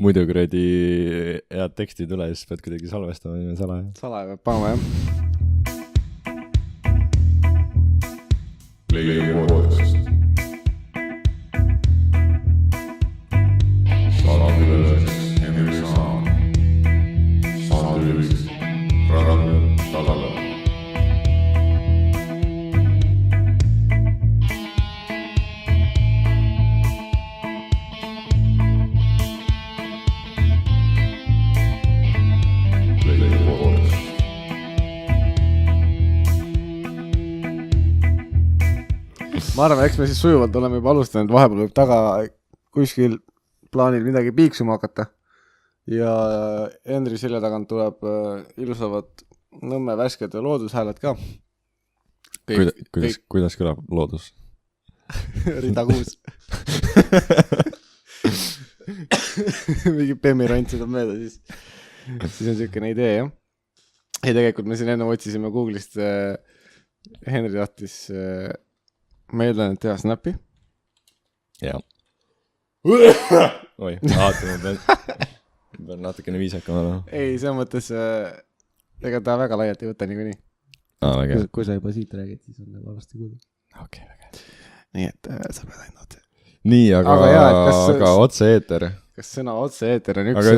muidu kuradi head teksti tule, siis pead kuidagi salvestama ja salaja. Salaja peab panema, jah. Play podcast. Saadilõõsest Henri Saam. Saadilõõsest Ragnar Talala. Ma arvan, eks me siis sujuvalt oleme juba alustanud, vahepeal võib taga kuskil plaanil midagi piiksuma hakata ja Henri selja tagant tuleb ilusavad Nõmme värsked loodushääled ka. Kuidas kõlab loodus? Rida 6. Mingi Pemmirant sõidab mööda, siis on siukene idee, jah. Ei, tegelikult me siin enne otsisime Google'ist Henri tahtis ma eeldan, et teha snappi. Jaa. Oi, vaatame, pean natukene viisakam olema. Ei, see mõttes, ega ta väga laialt ei võta niikuinii. Kui sa juba siit räägid, siis on nagu alasti kuulda. Okei, väga. Nii, et sa pead ainult otse. Nii, aga otse-eeter. Kas sõna otse-eeter on üks? Aga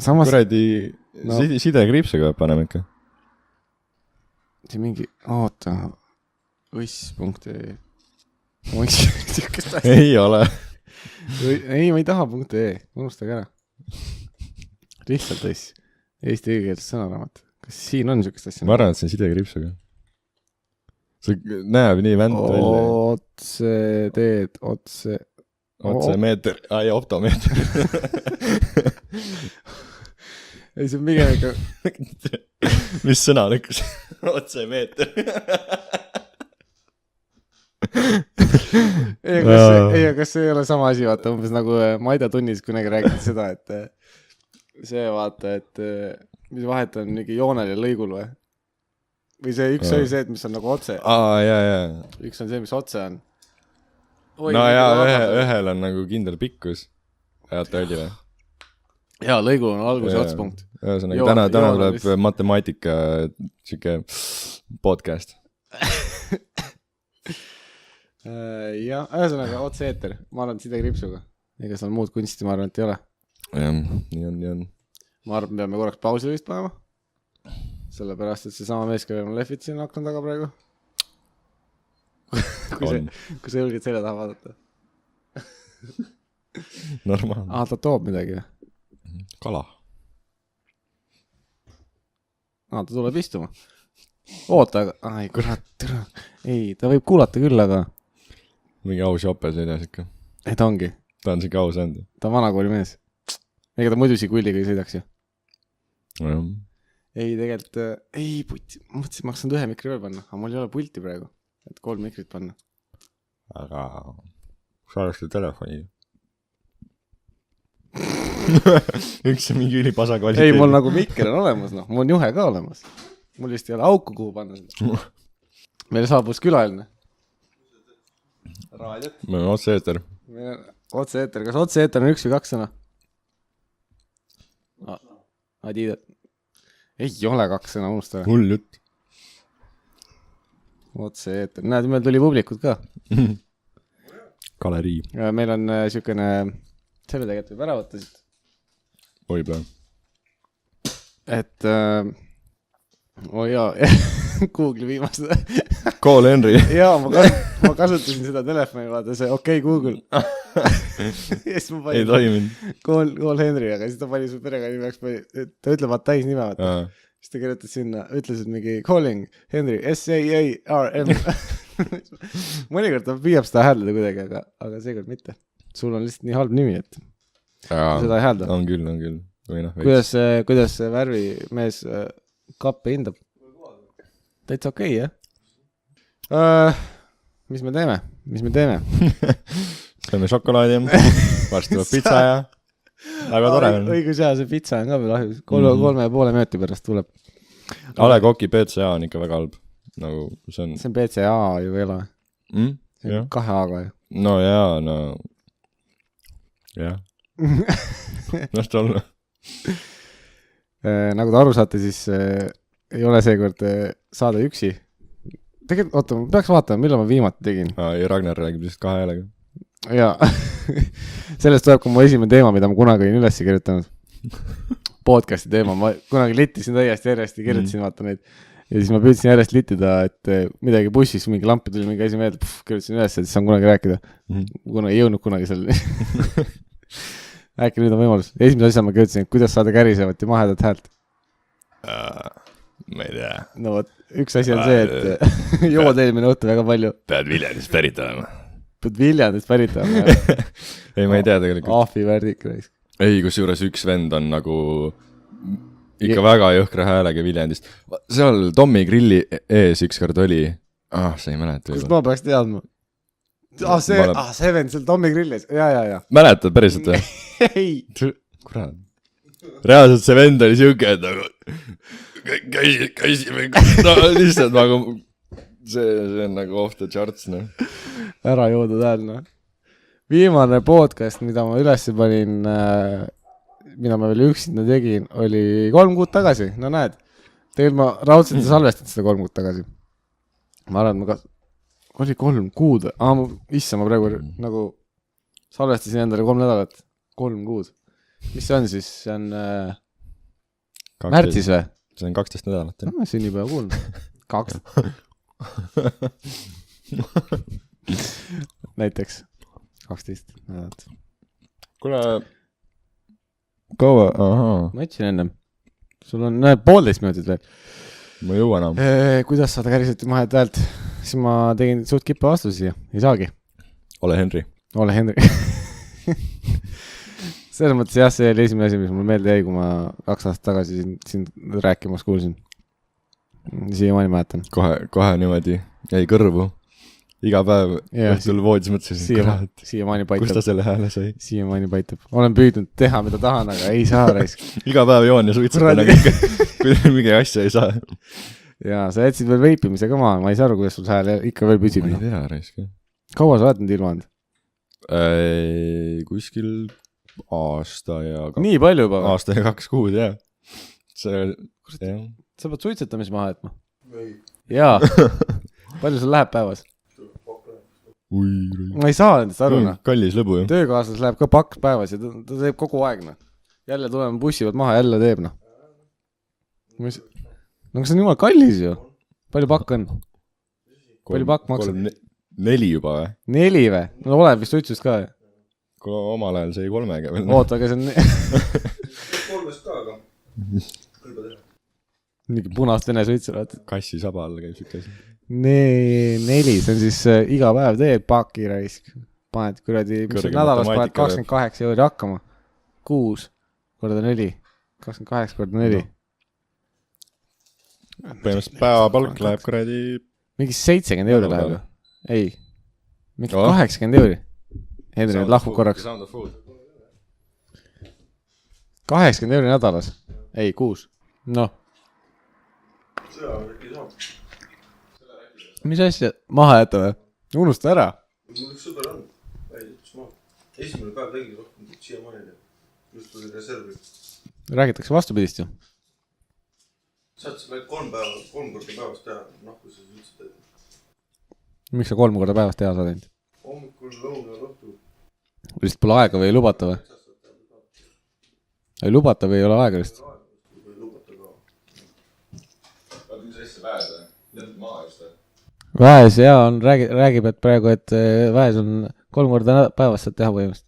samas... kuradi sidekriipsega paneme ikka. See mingi, oota... õss.ee ei ole. Ei, ma ei taha .ee, unustage ära. Lihtsalt õss. Eesti õigekeelses sõnaraamat. Kas siin on siukest asja? Ma arvan, et see on sidekriipsuga. See näeb nii vänt välja. Otse teed, otse meeter, ja optomeeter. Ei, see on pigem ikka... Mis sõna lükkus? Otse meeter. Kas see ei ole sama asi, vaata, umbes nagu Maida tunnis kunagi räägid seda, et see vaata, et mis vahet on mingi joonel ja lõigul või see üks oli see, et mis on nagu otse. Jaa. Üks on see, mis otse on. No jaa, ühel on nagu kindel pikkus. Ajate oli või? Jaa, lõigul on algus ja otspunkt. Täna tuleb matemaatika siuke podcast. Ja, ühesõnaga otse-eeter. Ma arvan, et sidekriipsuga. Ega seal muud kunsti, ma arvan, et ei ole. Jah, nii on. Ma arvan, peame korraks pausi vist panema. Sellepärast, et see sama mees, kellel on lehvid siin akna taga praegu. Kui sa julged selle taha vaadata. Normaalne. Ta toob midagi. Kala. Ta tuleb istuma. Oota, aga... Ai, kurat. Ei, ta võib kuulata küll, aga... Mingi aus jope sõidas ikka. Ei, ta ongi. Ta on siuke aus enda. Ta on vanakooli mees. Ega ta muidu kulliga ei sõidaks ju. Ja. Ei, tegelikult... Ei, putti. Mõtlesin, ma hakkasin 1 mikri veel panna. Aga mul ei ole pulti praegu. Et 3 mikrit panna. Aga... Sa oleks telefoni. Üks on mingi ülipasa kvaliteedi. Ei, mul nagu mikker on olemas, noh. Mul on juhe ka olemas. Mul vist ei ole auku, kuhu panna seda. Meil saabus külaline. Raadiot. Meil on otse-eeter. Otse-eeter. Kas otse-eeter on 1 või 2 sõna? Adiidat. Ei ole 2 sõna, unustada. Hull jutt. Otse-eeter. Näed, meil tuli publikud ka. Galerii. Meil on siukene... Selle tegelikult võib ära võtta siit. Oi plaan. Et... jaa, Google'i viimast. Call Henry. Jaa, ma kasutasin seda telefoni, vaata see OK Google. Ei toiminud. Call Henry, aga siis ta pani su perega nimeks, ta ütleb täis nime, vaata. Siis ta kirjutas sinna, ütles, et mingi calling Henry, S-A-A-R-M. Mõnikord ta püüab seda hääldada kuidagi, aga seekord mitte. Sul on lihtsalt nii halb nimi, et seda ei häälda. On küll. Kuidas värvi mees kappe hindab? Täitsa okei, jah? Mis me teeme? Sööme šokolaadi, varsti tuleb pitsa ja väga tore on. Õigus hea, see pitsa on ka veel ahjus. 3,5 minuti pärast tuleb. Ale Koki PCA on ikka väga halb. Nagu see on PCA ju ei ole. See on 2 A-ga ju. No jaa, no... jah. las ta olla . Nagu te aru saate , siis ei ole seekord saade üksi . tegelikult , oota , ma peaks vaatama , millal ma viimati tegin . ja Ragnar räägib lihtsalt 2 häälega . jaa , sellest tuleb ka mu esimene teema , mida ma kunagi olin üles kirjutanud . Podcasti teema , ma kunagi littisin täiesti järjest ja kirjutasin vaata neid . ja siis ma püüdsin järjest littida , et midagi bussis , mingi lampi tuli , mingi asi meelde , kirjutasin üles , et siis saan kunagi rääkida . Kuna ei jõudnud kunagi selleni . äkki nüüd on võimalus . esimese asja ma kirjutasin , et kuidas saada kärisevat ja mahedat häält . ma ei tea . no vot , üks asi on see , et jood eelmine õhtu väga palju . pead Viljandist pärit olema . pead Viljandist pärit olema . ei , ma ei tea tegelikult . ahvi värdik . ei , kusjuures üks vend on nagu ikka väga jõhkra häälega Viljandist . seal Tommy grilli ees ükskord oli . sa ei mäleta kust juba . ma peaks teadma ? see vend seal Tommy grillis . ja . mäletad päriselt või ? ei . kurat . reaalselt see vend oli siuke , et nagu käisime , no lihtsalt nagu see on nagu off the charts , noh . ära joodud hääl , noh . viimane podcast , mida ma üles panin , mida ma veel üksinda tegin , oli 3 kuud tagasi , no näed . tegelikult ma raudselt ei salvestanud seda 3 kuud tagasi . ma arvan , et ma oli 3 kuud , issa ma praegu nagu salvestasin endale 3 nädalat , 3 kuud . mis see on siis , see on märtsis või ? see on 12 nädalat , jah . sünnipäeva kuulnud . 2 . näiteks 12 nädalat . kuule , kaua , ma ütlesin ennem , sul on 1,5 minutit veel . ma ei jõua enam . kuidas saada käriselt mahed häält , siis ma tegin suht kippa vastuse siia , ei saagi . ole Henri . ole Henri . selles mõttes jah , see oli esimene asi , mis mul meelde jäi , kui ma 2 aastat tagasi siin rääkimas kuulsin . siiamaani mäletan . kohe niimoodi jäi kõrvu . iga päev õhtul voodis mõtlesin , siiamaani kus ta paitab . selle hääle sai . siiamaani paitab . olen püüdnud teha , mida tahan , aga ei saa raisk . iga päev joon ja suitsetan , aga ikka , kui mingi asja ei saa . ja sa jätsid veel veipimise ka maha , ma ei saa aru , kuidas sul hääl ikka veel püsib . ma ei tea , raisk . kaua sa oled nüüd ilma olnud ? kuskil aasta ja nii palju juba ? aasta ja 2 kuud , jah . see , jah . sa pead suitsetamis maha jätma ? jaa . palju sul läheb päevas ? ma ei saa nendest aru , noh . kallis lõbu ju . töökaaslas läheb ka pakk päevas ja ta teeb kogu aeg , noh . jälle tuleme bussi pealt maha , jälle teeb , noh . no see on jumala kallis ju . palju pakk on ? palju pakk maksab ? 4 juba või? 4 või? No oleneb vist suitsust ka. Kui omal ajal sai 3-ga veel. Oota, aga see on... 3-st ka, aga kõlba teha. Mingi punast vene suitsu, vaata. Kassi saba all käib siuke asi. 4, see on siis iga päev teed paki raisk. Paned kuradi, mis on nädalas paned 28 euri hakkama. 6 korda 4. 28 korda 4. Põhimõtteliselt päevapalk läheb kuradi... Mingi 70 euri läheb. Ei. Mingi 80 euri. Hendri nüüd lahkub korraks. 80 euri nädalas. Ei, 6. Noh. Mis asja? Maha jätta või? Unusta ära. Mul üks sõber on. Esimene päev tegi rohkem kui siia maini. Just tuli reservi. Räägitakse vastupidist ju. Saad sa meil 3 korda päevast teha. Noh, kui sa üldse teed. Miks sa 3 korda päevast teha saad ainult? Hommikul, lõuna, õhtu. Vist pole aega või ei lubata või? Ei lubata või ei ole aega vist? Ei lubata ka. Vaata, mis asja väes või? Jätad maha just või? Väes jaa, räägib, et praegu, et väes on 3 korda päevast saad teha põhimõtteliselt.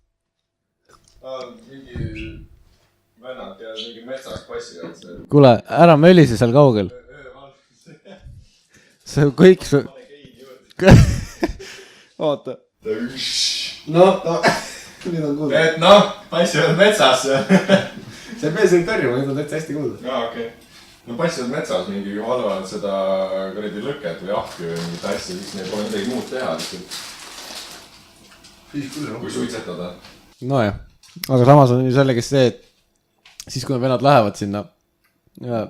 Mingi vennad ja mingi metsas passivad see. Kuule, ära mölise seal kaugel. See kõik su... Oota. Noh, nüüd on kuulda. Et noh, passivad metsas. See ei pea siin tõrjuma, nüüd on täitsa hästi kuulda. Jaa, okei. No passivad metsas mingi valvavad seda kuradi lõket või ahki või mingit asja, siis neil pole midagi muud teha. Kui suitsetada. Nojah, aga samas on ju sellegest see, et siis kui vennad lähevad sinna ja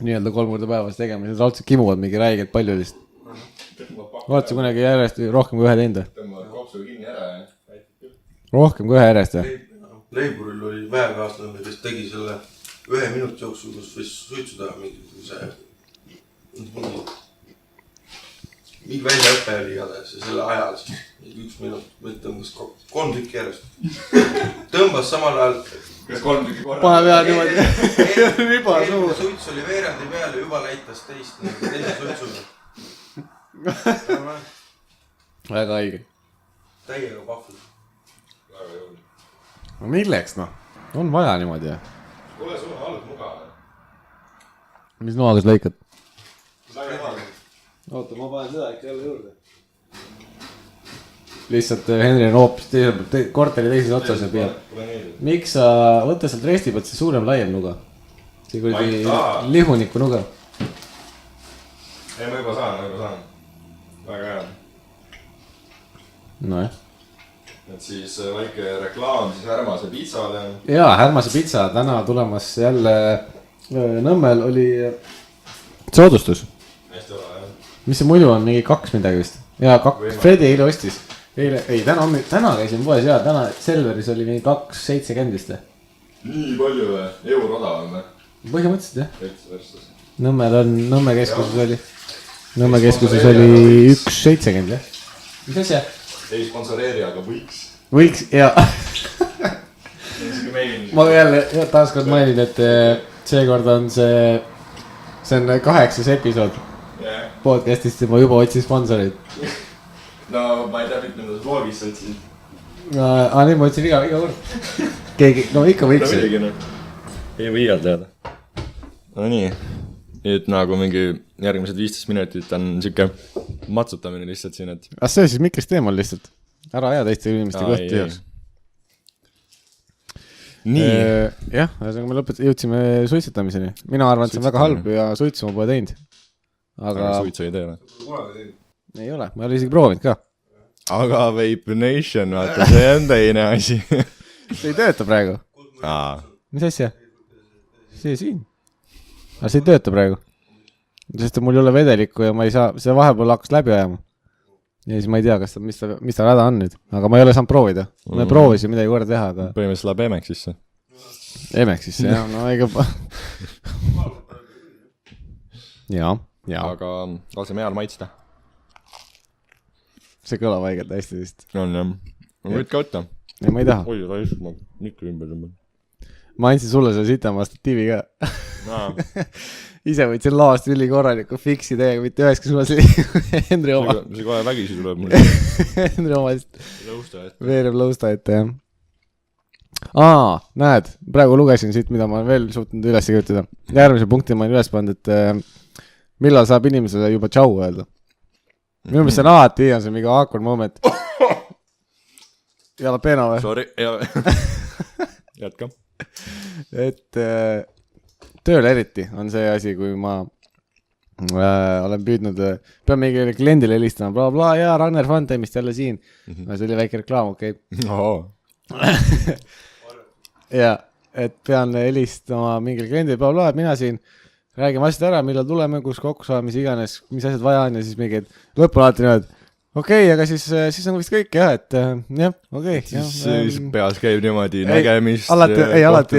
nii-öelda 3 korda päevas tegema, siis raudselt kimuvad mingi räigelt palju vist. Vaata kunagi järjest rohkem kui 1 teinud. Tõmbavad kopsu kinni ära ja... Rohkem kui 1 järjest või? Leiburil oli väekaaslane, kes tegi selle 1 minuti jooksul, kus võis suitsu teha mingi väljaõpe oli igatahes ja selle ajal siis 1 minut või tõmbas 3 tükki järjest. Tõmbas samal ajal. Kas 3 tükki korra? Pane pead niimoodi. Riba suur. Eelmine suits oli veerandi peale, juba näitas teise suitsuna. Väga haige. Täiega pahvil. No milleks noh? On vaja niimoodi jah. Kuule, sul on alg mugav. Mis noagas lõikad? Oota, ma panen seda ikka jälle juurde. Lihtsalt Henri on hoopis korteri teises otsas ja peab. Miks sa võtta sealt resti pealt see suurem laiem nuga? See kuradi lihuniku nuga. Ei, ma juba saan. Väga hea. Nojah. Et siis väike reklaam siis Härmase pitsale. Jaa, Härmase pitsa täna tulemas jälle Nõmmel oli soodustus. Hästi ole, jah. Mis see muidu on, mingi 2 midagi vist? Jaa, 2, Fredi eile ostis. Täna käisin poes ja täna Selveris oli mingi 2,70 vist. Nii palju või? Euro odavam või? Põhimõtteliselt jah. Veits. Nõmme keskuses oli 1,70 jah. Mis asja? Ei sponsoreeri, aga võiks. Võiks, jaa. Ma jälle taaskord mainin, et seekord on see on 8. episood podcastist ja ma juba otsin sponsoreid. No ma ei tea, mitme nad vlogis sa otsisid. Nii ma otsin iga kord. Keegi, no ikka võiks. Ei või iial teada. No nii. Et nagu mingi järgmised 15 minutit on siuke matsutamine lihtsalt siin, et... see siis mikrist teemal lihtsalt. Ära aja teiste inimeste kohti jaoks. Nii. Jah, me jõudsime suitsetamiseni. Mina arvan, et see on väga halb ja suitsu ma pole teinud. Aga suitsu ei tee või? Ei ole, ma ei ole isegi proovinud ka. Aga Vape Nation, vaata, see on teine asi. See ei tööta praegu. Mis asja? See siin. Aga see ei tööta praegu. Sest mul ei ole vedelikku ja ma ei saa, see vahepeal hakkas läbi ajama. Ja siis ma ei tea, mis ta häda on nüüd. Aga ma ei ole saanud proovida. Ma proovisin midagi korda teha, aga... Põhimõtteliselt läheb Emexisse. Emexisse, jah. No ega... Jaa. Aga laseme heal maitsta. See kõlab haigelt hästi vist. On jah. Ma võid ka võtta. Ei, ma ei taha. Oi, raisk, ma mikro ümber tõmban. Ma andsin sulle selle sitama statiivi ka. Ise võid selle laast ülikorraliku fiksi täiega, mitte üheski suunas Henri oma. See kohe vägisi tuleb mulle. Henri oma veereb lõusta ette, jah. Näed, praegu lugesin siit, mida ma olen veel suutnud üles kirjutada. Järgmise punkti ma olen üles pannud, et millal saab inimesele juba tšau öelda. Minu meelest see on alati on see mingi awkward moment. Jalapeno või? Sorry, jätka. Et tööl eriti on see asi, kui ma olen püüdnud, pean mingile kliendile helistama, bla bla, ja Ragnar Funtime'ist jälle siin. See oli väike reklaam, okei. Ja, et pean helistama mingile kliendile, bla bla, mina siin räägime asjad ära, millal tuleme, kus kokku saame, mis iganes, mis asjad vaja on ja siis mingid lõppu alati niimoodi. Okei, aga siis on vist kõik jah, et jah, okei. Siis peas käib niimoodi nägemist. Alati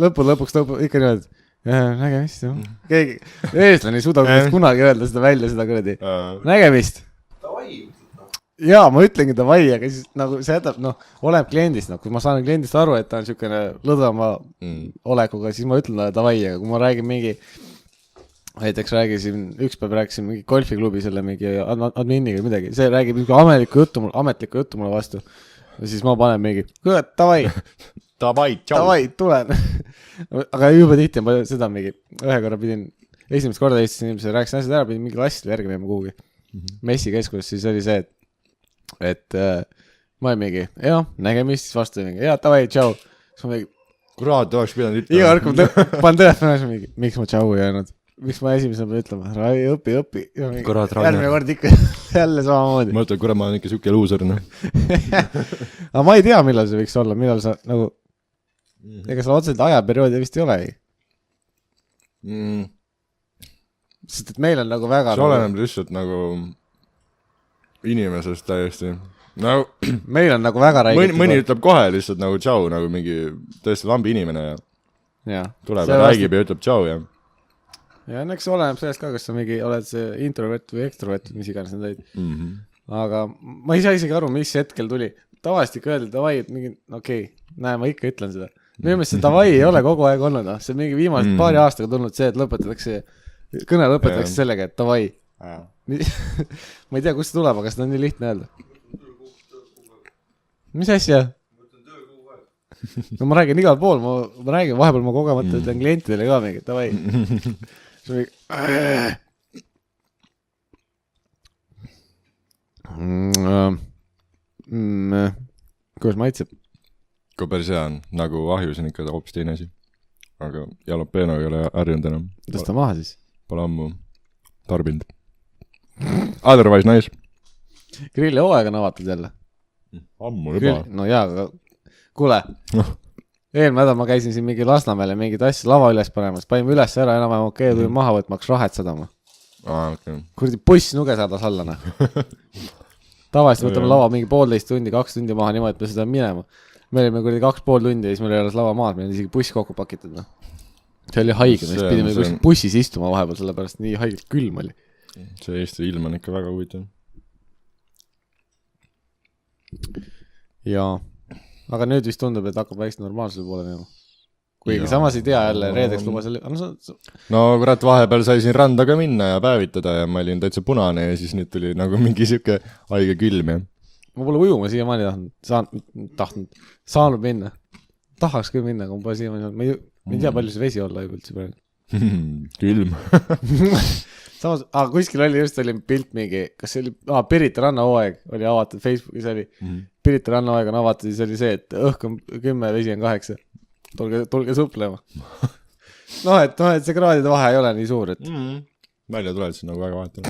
lõpuks ikka niimoodi. Nägemist, jah. Keegi, eestlane ei suuda kunagi öelda seda välja, seda kuradi. Nägemist. Jaa, ma ütlengi davai, aga siis nagu see jätab, oleneb kliendist, kui ma saan kliendist aru, et ta on niisugune lõdvama olekuga, siis ma ütlen talle davai, aga kui ma räägin mingi, näiteks üks päev rääkisin mingi golfiklubi selle mingi adminiga või midagi, see räägib ametlikku juttu mulle vastu ja siis ma panen mingi, davai, tulen. Aga juba tihti on palju seda mingi, ühe korra esimest korda Eestis inimesele rääkisin asjad ära, pidin mingi lassile järgi minema kuhugi messi keskus, siis oli see, et ma olin mingi, jah, nägemist, siis vastu mingi, jah, davai, tšau. Siis ma mingi, kurat, oleks pidanud ütlema. Iga kord ma panen telefoni mingi, miks ma tšau ei öelnud? Miks ma esimesena pean ütlema? Õpi. Järgmine kord ikka jälle samamoodi. Ma ütlen, kurat, ma olen ikka siuke luuser. Aga ma ei tea, millal see võiks olla, millal sa nagu... Ega seal otseselt ajaperioodi vist ei ole. Sest et meil on nagu väga... See oleneb lihtsalt nagu inimesest täiesti. no meil on nagu väga räigelt. mõni ütleb kohe lihtsalt nagu tšau, nagu mingi tõesti lambi inimene ja tuleb ja räägib ja ütleb tšau ja. Ja eks oleneb sellest ka, kas sa mingi oled see introvert või ekstrovert, mis iganes need olid. Aga ma ei saa isegi aru, mis hetkel tuli. Tavaliselt ikka öeldi davai, et mingi, okei, näe, ma ikka ütlen seda. Minu meelest see davai ei ole kogu aeg olnud. See on mingi viimased paari aastaga tulnud see, et kõne lõpetatakse sellega, et davai. Ma ei tea, kust see tuleb, aga seda on nii lihtne öelda. Mis asja? No ma räägin igal pool, ma räägin, vahepeal ma kogemata ütlen klientidele ka mingi, davai. See mingi... Kuidas maitseb? Kui päris hea on, nagu ahjus on ikka hoopis teine asi. Aga jalapeno ei ole harjunud enam. Tõsta maha siis? Pole ammu tarbinud. Otherwise nice. Grilli hooaeg on avatud jälle. Ammu juba. No jaa, aga kuule, eelmine nädal ma käisin siin mingi Lasnamäel ja mingid asja lava üles panemas, panime üles ära enam tuli maha võtmaks rahet sadama. Okay. Kurdi buss nuge saadas allana. Tavaliselt võtame lava mingi 1,5 tundi, 2 tundi maha niimoodi, et me seda minema. Me olime kurdi 2,5 tundi ja siis meil ei ole lava maad, meil on isegi buss kokku pakitud. No. See oli haige, me pidime bussis istuma vahepeal, sellepärast nii haigelt külm oli. See Eesti ilm on ikka väga huvitav. Jaa. Aga nüüd vist tundub, et hakkab väikse normaalsuse poole minema. Kuigi samas ei tea jälle, reedeks luba selle... No kurat, vahepeal sai siin randa ka minna ja päevitada ja ma olin täitsa punane ja siis nüüd tuli nagu mingi siuke haige külm ja... Ma pole ujuma siiamaani saanud minna. Tahaks küll minna, aga ma pole siiamaani olnud. Ma ei tea, palju see vesi olla juba üldse praegu. Külm. Samas, kuskil oli just oli pilt mingi, kas see oli, Pirita rannahooaeg oli avatud, Facebookis oli, Pirita rannahooaeg on avatud ja see oli see, et õhk on 10, vesi on 8. Tulge suplema. et see kraadide vahe ei ole nii suur, et... Välja tuled siin nagu väga vahetama.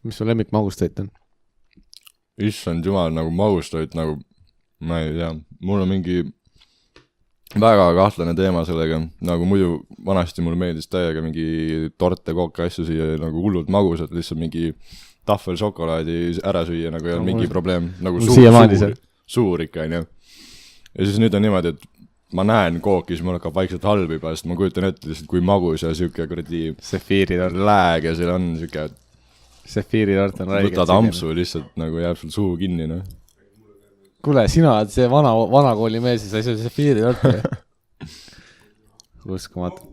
Mis su lemmik magustoit on? Issand jumal, nagu magustoit, nagu... Ma ei tea, mul on mingi... väga kahtlane teema sellega, nagu muidu vanasti mul meeldis täiega mingi torte, kooke asju siia nagu hullult magusad, lihtsalt mingi tahvel šokolaadi ära süüa, nagu ei ole mingi probleem, nagu suur ikka, on ju. Ja siis nüüd on niimoodi, et ma näen kooki, siis mul hakkab vaikselt halb juba, sest ma kujutan ette lihtsalt, kui magus ja siuke kuradi sefiiritort lääg ja seal on siuke sefiiritort on räigelt. Võtad ampsu lihtsalt nagu jääb sul suu kinni, no. Kuule, sina oled see vana kooli mees ja sa ei saa sefiiritorti. Uskumatu.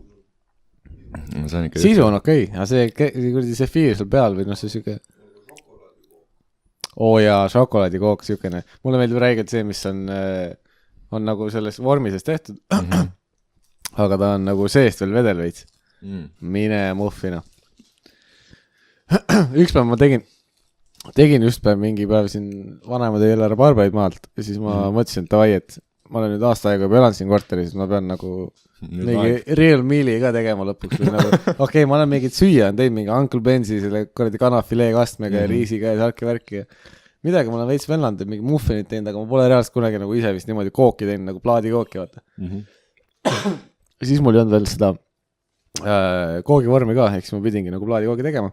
Sisu on okei, aga see kuradi sefiir seal peal või see siuke ja šokolaadikook siukene. Mulle meeldib räigelt see, mis on nagu selles vormises tehtud, aga ta on nagu seest veel vedel veits. Mine muffina. Üks päev ma tegin just päev mingi päev siin vanemad ei ole barbaid maalt ja siis ma mõtlesin, et davai, et ma olen nüüd aasta aega juba elan siin korteris, ma pean nagu mingi real meali ka tegema lõpuks või nagu, okei, ma olen mingit süüa, on teinud mingi Uncle Benzi selle korradi kanafilee kastmega ja riisiga ja salki värki ja midagi ma olen veits vennanud, mingi muffinit teinud, aga ma pole reaalselt kunagi nagu ise vist niimoodi kooki teinud, nagu plaadikooki, vaata. Ja siis mul ei olnud veel seda koogivormi ka, eks ma pidingi nagu plaadikooki tegema.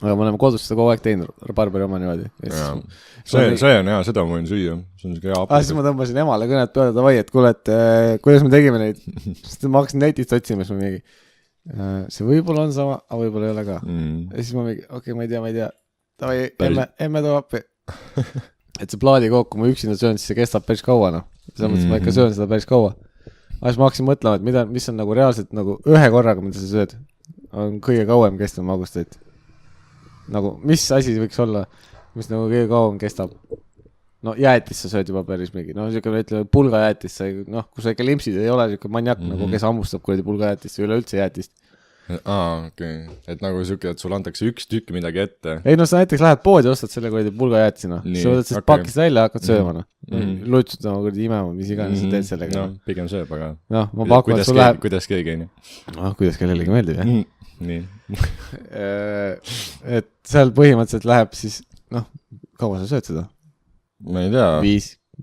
Aga me oleme kodus seda kogu aeg teinud, barbari oma niimoodi. See on hea, seda ma võin süüa. See on hea appi. Siis ma tõmbasin emale kõnet peale, davai, et kuule, et kuidas me tegime neid. Sest ma hakkasin netist otsima, siis ma mingi, see võib-olla on sama, aga võib-olla ei ole ka. Ja siis ma mingi, okei, ma ei tea. Davai, emme too appi. Et see plaadikook, kui ma üksinda söön, siis see kestab päris kaua, noh. Selles mõttes ma ikka söön seda päris kaua. Aga siis ma hakkasin mõtlema, et mis on nagu reaalselt nagu ühe korraga, mida sa sööd, on kõige kauem kestnud magustöid. Nagu, mis asi võiks olla, mis nagu kõige kauem kestab? No jäätis sa sööd juba päris mingi, no niisugune ütleme pulgajäätis, kui sa ikka limpsid ei ole niisugune maniak, nagu kes hammustab kuradi pulgajäätist või üleüldse jäätist. Okei. Et nagu niisugune, et sul antakse üks tükk midagi ette. Ei no sa näiteks lähed poodi, ostad selle kuradi pulgajäätisina. Sa võtad sellest pakist välja, hakkad sööma. Lutsud oma kuradi imema, mis iganes sa teed sellega. No, pigem sööb, aga... No, ma pakun, et sul läheb... Kuidas keegi, on ju? Kuidas kellelegi meeldib, jah? Nii. Et seal põhimõtteliselt läheb siis, kaua sa sööd seda? Ma ei tea.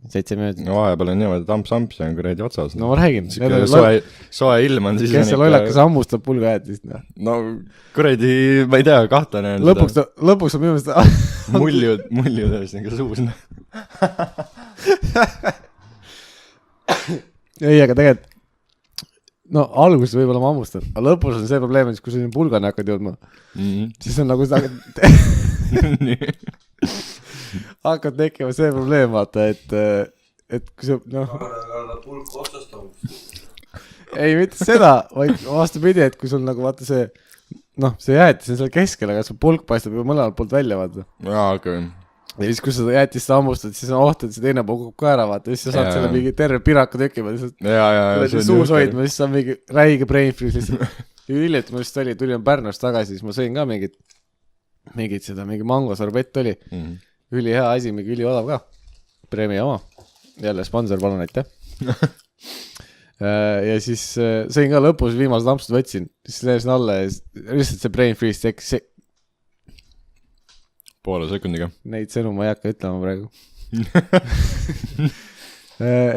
5-7 minutit. No vahepeal on niimoodi tamps-amps ja on kuradi otsas. No ma räägin. Soe ilm on siis... Kes see lollakas hammustab pulgajäätist? No kuradi, ma ei tea, kahtlane on lõpuks on minu meelest muljud ühesõnaga suus . ei , aga tegelikult no alguses võib-olla ma hammustan , aga lõpus on see probleem , et kui sa pulgani hakkad jõudma , siis on nagu seda hakkad tekkima see probleem , vaata , et kui sa noh , pulk otsast on . ei mitte seda , vaid vastupidi , et kui sul nagu vaata see noh , see jäätis on seal keskel , aga see pulk paistab juba mõlemalt poolt välja , vaata . jaa , okei . ja siis , kui sa jäätist hammustad , siis on oht , et see teine pool kukub ka ära , vaata , siis sa saad selle mingi terve piraka tükima , lihtsalt jaa , suus hoidma , siis on mingi räige brain freeze lihtsalt . hiljuti ma vist tulin Pärnust tagasi , siis ma sõin ka mingit seda , mingi mangosorbett oli . ülihea asi , mingi üliodav ka . Preemia oma . jälle sponsor , palun , aitäh . ja siis sõin ka lõpus , viimased ampsud võtsin , siis leesin alla ja lihtsalt see brain freeze tekkis . poole sekundiga . Neid sõnu ma ei hakka ütlema praegu .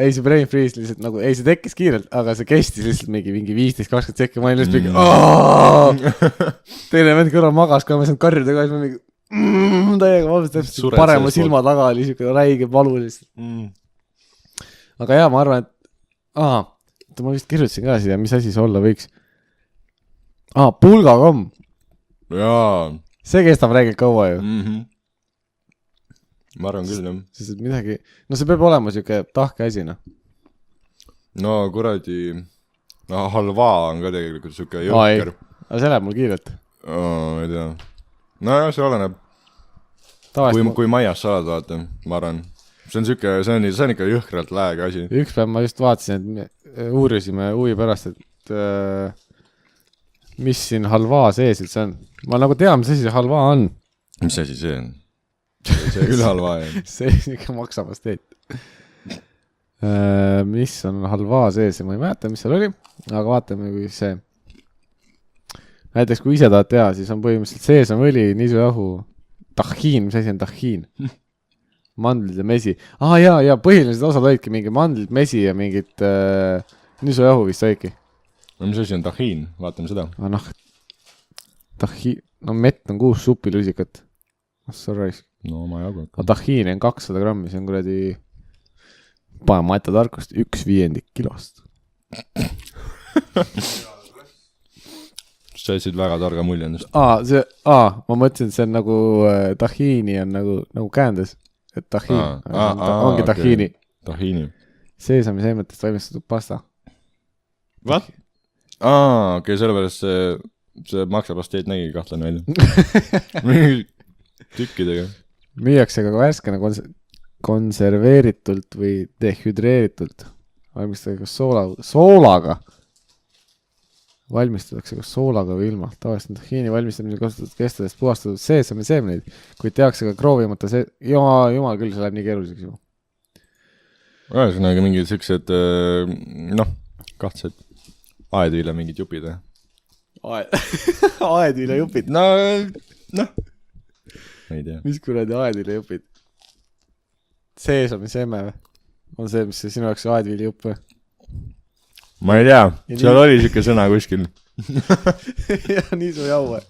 ei , see brain freeze lihtsalt nagu , ei see tekkis kiirelt , aga see kestis lihtsalt mingi 15-20 sekki , ma olin lihtsalt mingi teine vend kõrval magas ka , ma ei saanud karjuda ka , siis ma mingi täiega valus täpselt parema silma taga oli siuke räige valu lihtsalt . aga jaa , ma arvan , et ma vist kirjutasin ka siia , mis asi see olla võiks . pulgakomm , jaa . see kestab räigelt kaua ju . ma arvan küll , jah . sest et midagi , no see peab olema siuke tahke asi , noh . no kuradi , no halva on ka tegelikult siuke jõhker . aga see läheb mul kiirelt . ma ei tea . nojah , see oleneb . kui maias sa oled , vaata , ma arvan . see on ikka jõhkralt lääge asi . üks päev ma just vaatasin , et me uurisime huvi pärast , et mis siin halva sees üldse on . ma nagu tean , mis asi see halva on . mis asi see on ? see küll halva ei . see ikka maksapasteet . mis on halva sees , ma ei mäleta , mis seal oli , aga vaatame , kui see . näiteks kui ise tahad teha , siis on põhimõtteliselt seesamõli , nisujahu , tahhiin , mis asi on tahhiin ? mandlid ja mesi . ja põhilised osad olidki mingi mandlid , mesi ja mingid nisujahu vist olidki . no mis asi on tahhiin , vaatame seda . noh , tahhiin , no mett on 6 supilusikat . sorry . no ma ei jagu . aga tahhiini on 200 grammi , see on kuradi , pane maeta tarkust , 1/5 kilost . sa jätsid väga targa mulje endast . ma mõtlesin , et see on nagu tahhiini on nagu käändes , et tahhiin , ongi tahhiini . tahhiini . seesamiseemetest valmistatud pasta . What ? okei , sellepärast see maksapasteet nägi kahtlane välja . mingi tükkidega . müüakse ka värskena konserveeritult või dehüdreeritult . valmistatakse soolaga . valmistatakse kas soolaga või ilma . tavaliselt tahhiini valmistamisel kasutatud kestadest puhastatud seesamiseemneid , kuid tehakse ka kroovimata jumal küll , see läheb nii keeruliseks juba . ühesõnaga mingid siuksed , kahtlad aedviile mingid jupid või ? aedviilejupid . no , ma ei tea . mis kuradi aedviilejupid ? seesamiseeme või ? on see , mis sinu jaoks aedviilejupp või ? ma ei tea , seal oli siuke sõna kuskil . ja nisujahu või ?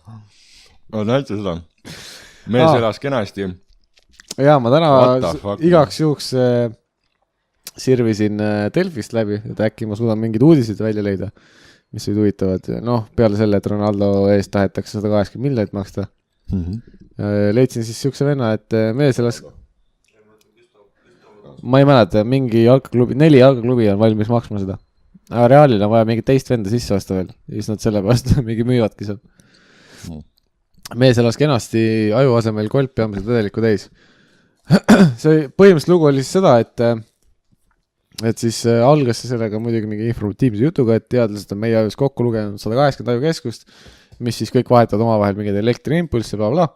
oota , ütle seda . mees elas kenasti . jaa , ma täna igaks juhuks sirvisin Delfist läbi , et äkki ma suudan mingeid uudiseid välja leida , mis olid huvitavad . noh , peale selle , et Ronaldo eest tahetakse 180 miljonit maksta . leidsin siis siukse venna , et mees elas , ma ei mäleta , mingi jalkaklubi , 4 jalkaklubi on valmis maksma seda . aga Realil on vaja mingit teist venda sisse osta veel ja siis nad selle pärast mingi müüvadki seal . mees elas kenasti , aju asemel kolp peamiselt vedelikku täis . see põhimõtteliselt lugu oli siis seda , et siis algas see sellega muidugi mingi informatiivse jutuga , et teadlased on meie ajus kokku lugenud 180 ajukeskust , mis siis kõik vahetavad omavahel mingeid elektriimpulsse , bla-bla .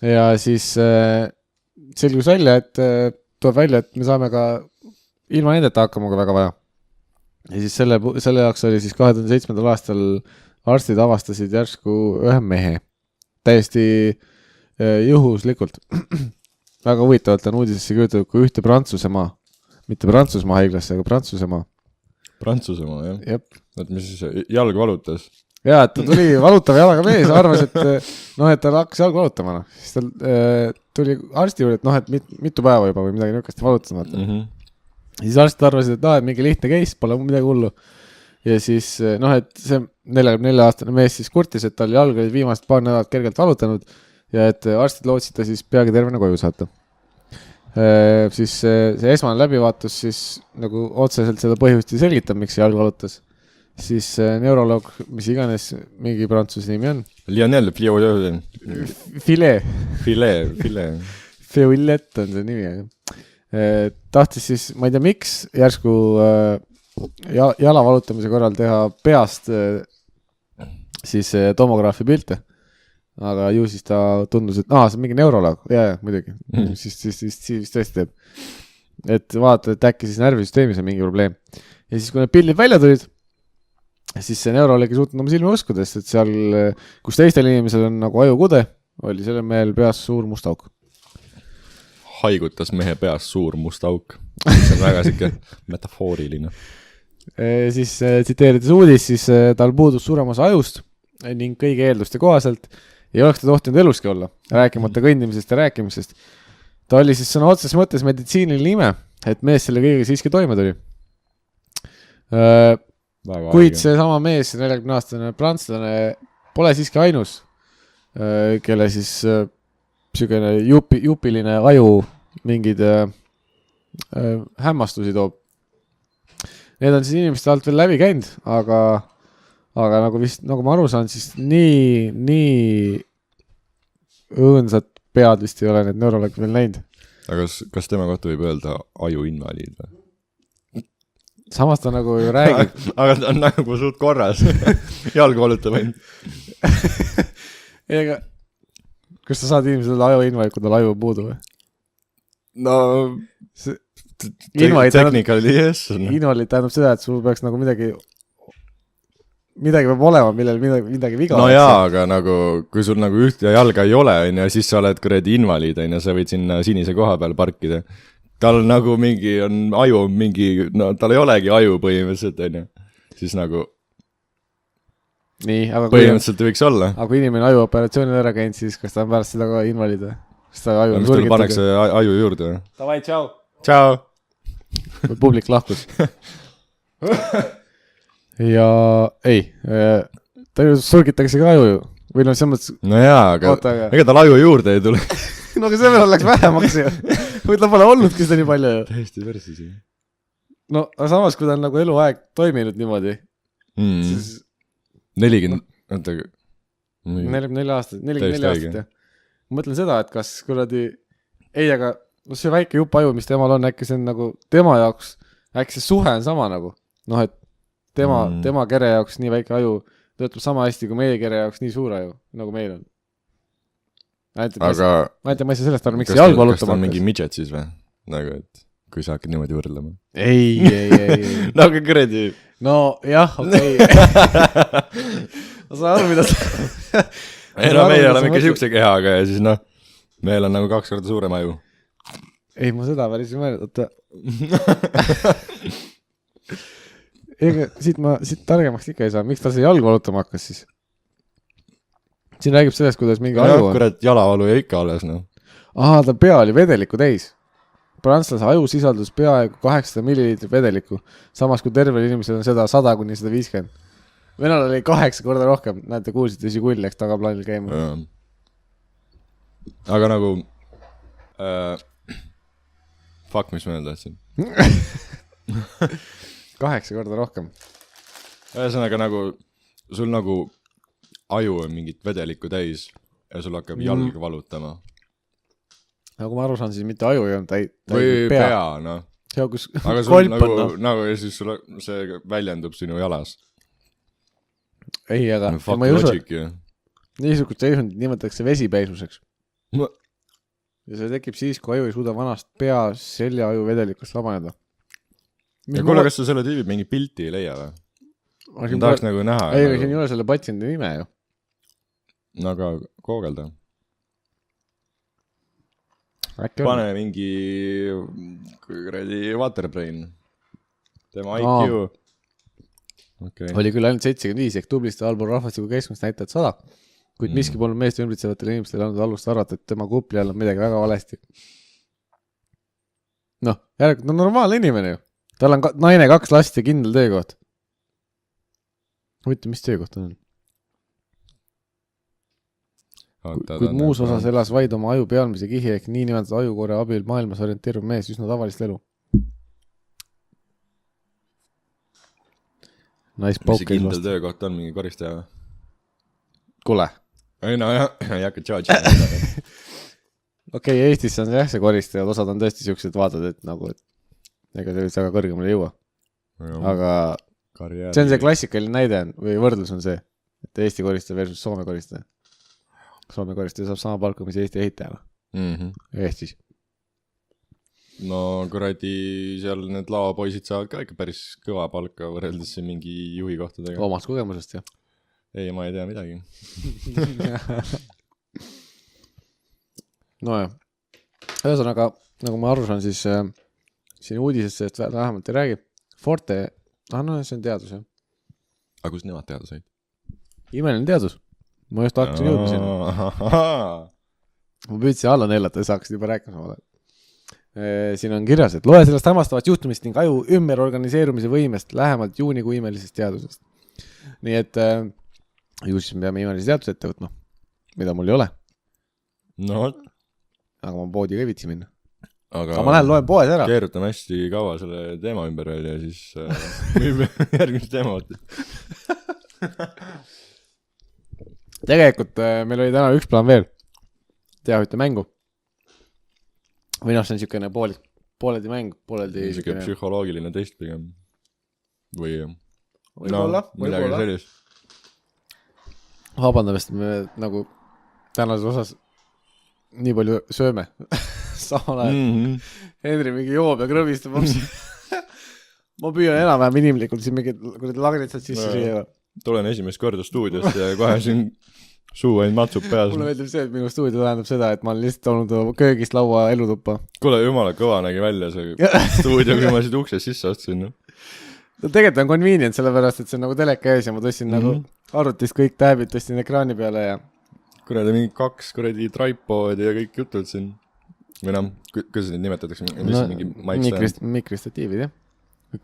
ja siis selgus välja , et tuleb välja , et me saame ka ilma nendeta hakkama ka väga vaja . ja siis selle jaoks oli siis 2007. aastal arstid avastasid järsku ühe mehe . täiesti juhuslikult . väga huvitavalt on uudisesse kirjutatud kui ühte Prantsusmaa , mitte Prantsusmaa haiglasse , aga Prantsusmaa . Prantsusmaa , jah . jep . et mis siis jalg valutas ? jaa, et ta tuli valutava jalaga mees, arvas, et noh, et ta hakkas jalgu valutama, noh. Siis ta tuli arsti juurde, et noh, et mitu päeva juba või midagi niukest valutamata. Siis arstid arvasid, et et mingi lihtne case, pole midagi hullu. Ja siis noh, et see 44-aastane mees siis kurtis, et tal jalg olid viimased paar nädalat kergelt valutanud ja et arstid lootsid ta siis peagi tervena koju saata. Siis see esmane läbivaatus siis nagu otseselt seda põhjust ei selgita, miks see jalg valutas. Siis neuroloog, mis iganes mingi prantsuse nimi on. Lionel Filet Filet on see nimi. Tahtis siis, ma ei tea miks, järsku jala valutamise korral teha peast siis tomograafi pilte. Aga ju siis ta tundus, et see on mingi neuroloog. Jaa, muidugi. Siis tõesti teeb. Et vaata, et äkki siis närvisüsteemis on mingi probleem. Ja siis, kui need pildid välja tulid, siis see neuroloog ei suutnud oma silmi uskudes, et seal, kus teistel inimesel on nagu ajukude, oli selle mehel peas suur must auk. Haigutas mehe peas suur must auk. See on väga siuke metafooriline. Siis tsiteerides uudis, siis tal puudus suurem osa ajust ning kõigi eelduste kohaselt ei oleks ta tohtinud eluski olla, rääkimata kõndimisest ja rääkimisest. Ta oli siis sõna otses mõttes meditsiiniline ime, et mees selle kõigega siiski toime tuli. Kuid see sama mees, 40-aastane prantslane, pole siiski ainus, kelle siis selline jupiline aju mingid hämmastusi toob. Need on siis inimeste alt veel läbi käinud, aga nagu vist, nagu ma aru saan, siis nii õõnsat pead vist ei ole need neuroloog veel näinud. Aga kas tema kohta võib öelda ajuinvaliid või? Samas ta nagu ju räägib. Aga ta on nagu suht korras. Jalg valutab ainult. Ega, kas sa saad inimesele ajuinvalid, kui tal aju puudu või? No, technically yes. Invalid tähendab seda, et sul peaks nagu midagi peab olema, millel midagi viga. No jaa, aga nagu, kui sul nagu ühte jalga ei ole, ja siis sa oled kuradi invaliid, ja sa võid sinna sinise koha peal parkida. Tal nagu mingi on aju mingi, no tal ei olegi aju põhimõtteliselt, siis nagu nii, aga põhimõtteliselt võiks olla. Aga kui inimene ajuoperatsioonil ära käinud, siis kas ta on pärast seda ka invaliid või? Kas ta aju on surgitud? Mis tal paneks aju juurde või? Davai, tšau! Tšau! Publik lahkus. Ja ei, ta ju surgitakse ka aju ju. Või no selles mõttes... No jaa, aga ega tal aju juurde ei tule. No aga see veel oleks vähemaks ju. Või ta pole olnudki seda nii palju ju. Täiesti versis. No aga samas, kui ta on nagu eluaeg toiminud niimoodi, siis 44 aastat, 44 aastat jah. Ma mõtlen seda, et kas kuradi ei, aga see väike jupp aju, mis temal on, äkki see on nagu tema jaoks, äkki see suhe on sama nagu, noh, et tema kere jaoks nii väike aju töötab sama hästi kui meie kere jaoks nii suur aju, nagu meil on. Ma ei saa sellest aru, miks see jalg valutama hakkas. Kas ta on mingi midget siis või? Nagu, et kui sa hakkad niimoodi võrdlema. Ei. No aga kuradi. No jah, okei. Ma saan aru, mida sa... Ei no meie oleme ikka siukse kehaga ja siis noh, meil on nagu 2 korda suurem aju. Ei, ma seda päris ei mõelnud, oota. Ega siit targemaks ikka ei saa, miks ta see jalg valutama hakkas siis? Siin räägib sellest, kuidas mingi aju on. Kurat, jalavalu ja ikka alles, noh. Ta pea oli vedelikku täis. Prantslase aju sisaldus peaaegu 800 milliliitrit vedelikku, samas kui tervel inimesel on seda 100–150. Venal oli 8 korda rohkem, näete, kuulsite, Žigull läks tagaplaanil käima. Aga nagu fuck, mis ma öelda tahtsin. 8 korda rohkem. Ühesõnaga nagu sul nagu aju on mingit vedelikku täis ja sul hakkab jalg valutama. Nagu ma aru saan, siis mitte aju ei on või pea, noh. Aga sul nagu ja siis sul see väljendub sinu jalas. Ei, aga ma ei usu, niisugust seisundit nimetatakse vesipeisuseks. Ja see tekib siis, kui aju ei suuda vanast pea selja aju vedelikust vabaneda. Ja kuule, kas sa selle tüübi mingi pilti ei leia või? Ma tahaks nagu näha. Ei, siin ei ole selle patsiendi nime ju. No aga koogelda. Pane mingi kuradi Waterbrain. Tema IQ. okay. Oli küll ainult 75 ehk tublisti allpool rahvastiku keskmist näitajat 100, kuid miski polnud meeste ümbritsevatele inimestele andnud alust arvata, et tema kupli all on midagi väga valesti. Noh, järelikult on normaalne inimene ju. Tal on naine 2 last ja kindel töökoht. Huvitav, mis töökoht on? Kuid muus osas elas vaid oma aju pealmise kihi ehk nii nimetatud ajukorra abil maailmas orienteerub mees üsna tavalist elu. Nice mis see kindel töökoht on, mingi koristaja? Kule. Ei no jah, ei hakka tšaadžima. Okei, Eestis on see koristajad, osad on tõesti siuksed vaatad, et nagu, et ega see väga kõrgemale ei jõua. Aga karjääri. See on see klassikaline näide või võrdlus on see, et Eesti koristaja versus Soome koristaja. Soome koristaja saab sama palka, mis Eesti ehitajana. Eestis. No kuradi seal need lavapoisid saavad ka ikka päris kõva palka võrreldes mingi juhi kohtadega. Omast kogemusest, jah? Ei, ma ei tea midagi. Nojah. Ühesõnaga, nagu ma aru saan, siis siin uudisesse, et vähemalt ei räägi. Forte, no see on teadus, jah. Aga kus nemad teada said? Imeline teadus. Ma just hakkasin jõudma sinna. Ma püüdsin alla neelata ja saaksid juba rääkima samale. Siin on kirjas, et loe sellest hämastavat juhtumist ning aju ümberorganiseerumise võimest lähemalt juunikuu imelisest teadusest. Nii et ju siis me peame imelise teaduse ette võtma, mida mul ei ole. No. Aga ma poodi ka ei vitsi minna. Aga ma lähen loen poes ära. Keerutan hästi kaua selle teema ümber veel ja siis järgmist teema võtta. Tegelikult meil oli täna üks plaan veel teha ühte mängu. Või noh, see on niisugune pooleldi mäng, pooleldi niisugune psühholoogiline test pigem. Või võib-olla. Midagi sellist. Vabandamist, me nagu tänases osas nii palju sööme. Samal ajal. Henri mingi joob ja krõvistab. Ma püüan enam-vähem inimlikult siin mingi lagritsad sisse süüa. Tulen esimest korda stuudiost ja kohe siin suu ainult matsub peas. Mulle meeldib see, et minu stuudio tähendab seda, et ma olen lihtsalt olnud köögist laua elutuppa. Kuule, jumala kõva nägi välja see stuudio, kui ma siit uksest sisse ostsin. No tegelikult on convenient, sellepärast, et see on nagu teleka ees ja ma tõstin nagu arvutist kõik tääbid, tõstin ekraani peale ja... Kuradi mingi 2 kuradi tripoodi ja kõik jutud siin. Või noh, kuidas neid nimetatakse? Mis mingi mikristatiivid, jah.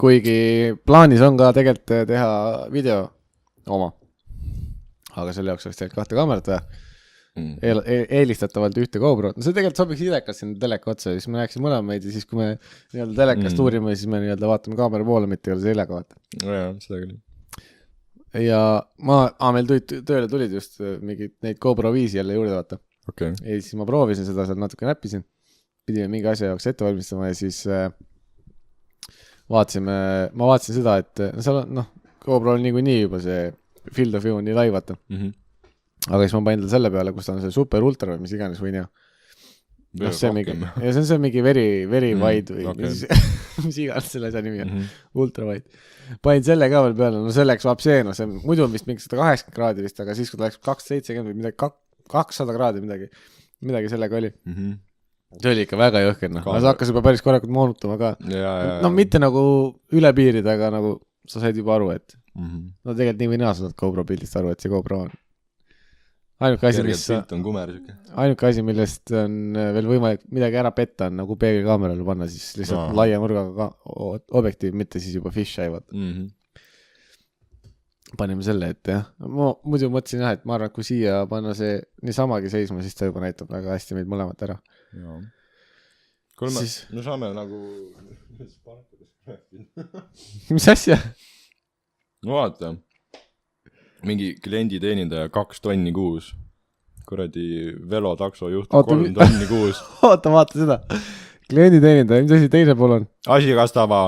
Kuigi plaanis on ka tegelikult teha video oma. Aga selle jaoks oleks tegelikult 2 kaamerat vaja. Eelistatavalt ühte GoPro. No see tegelikult sobiks idekas sinna teleka otsa, siis me näeksin mõlemaid ja siis kui me nii-öelda telekast uurime, siis me nii-öelda vaatame kaamera poole, mitte ei ole sellega vaata. Jaa, seda küll. Ja meil tööle tulid just mingid neid GoPro 5 jälle juurde vaata. Okay. Ja siis ma proovisin seda, seal natuke näppisin. Pidime mingi asja jaoks ette valmistama ja siis ma vaatasin seda, et seal on, GoPro on niikuinii juba see field of view on nii lai, vaata. Aga siis ma panin selle peale, kus ta on see super ultra või mis iganes või nii. See on mingi very wide või mis iganes selle asja nimi on. Ultra wide. Panin selle ka veel peale, selleks vab see, see muidu on vist mingi 180 kraadi vist, aga siis kui ta läks 270 või midagi, 200 kraadi midagi sellega oli. See oli ikka väga jõhker, aga sa hakkas juba päris korrakult moonutama ka. Mitte nagu üle piirida, aga nagu sa said juba aru, et tegelikult nii või naa saad GoPro pildist aru, et see GoPro on. Ainuke asi, millest on veel võimalik midagi ära petta, on nagu peegelkaamerale panna, siis lihtsalt laia nurgaga objektiiv, mitte siis juba fisheye, vaata. Panime selle ette, jah. Ma muidu mõtlesin, et ma arvan, et kui siia panna see niisamagi seisma, siis ta juba näitab väga hästi meid mõlemat ära. Kuule, me saame nagu... Mis asja? No vaata, mingi klienditeenindaja 2 tonni kuus. Kuradi velotakso juht 3 tonni kuus. Vaata seda. Klienditeenindaja, mis asi teise pool on? Asiakastava.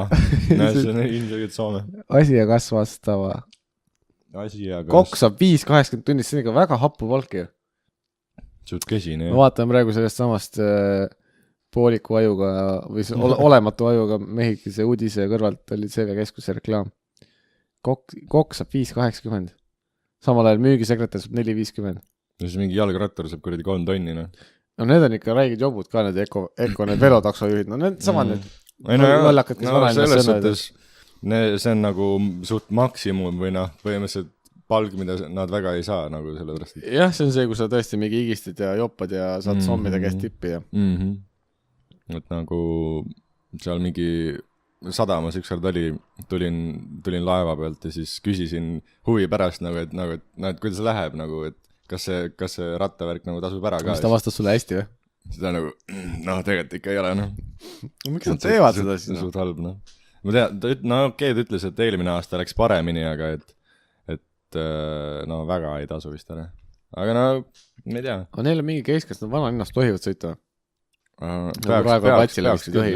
See on ilmselgelt Soome. Asiakasvastava. Kokk saab 5-80 tunnist, see on ikka väga happu palk ju. Suht kesine. Ma vaatan praegu sellest samast pooliku ajuga või olematu ajuga mehikese uudise kõrvalt oli CV Keskuse reklaam. Kokk saab 5-80. Samal ajal müügisekretär saab 4-50. Ja siis mingi jalgrattar saab kuradi 3 tonni, no need on ikka räigid jobud ka, need Eko need velotaksojuhid, need samad need lollakad, kes vanainnas selles suhtes see on nagu suht maksimum või noh, põhimõtteliselt palg, mida nad väga ei saa nagu sellepärast. Jah, see on see, kui sa tõesti mingi higistid ja joppad ja saad sommida käest tippi ja et nagu seal mingi sadamas üks kord oli, tulin laeva pealt ja siis küsisin huvi pärast nagu, et kuidas läheb nagu, et kas see rattavärk nagu tasub ära ka. Mis ta vastas sulle hästi või? Seda nagu, tegelikult ikka ei ole, noh. Miks nad teevad seda siis? Suht halb, noh. Ma tean, ta ütles, et eelmine aasta läks paremini, aga et no väga ei tasu vist ära. Aga no, ma ei tea. Aga neil on mingi case, kas nad vanalinnast tohivad sõita? Raekoja platsile vist ei tohi.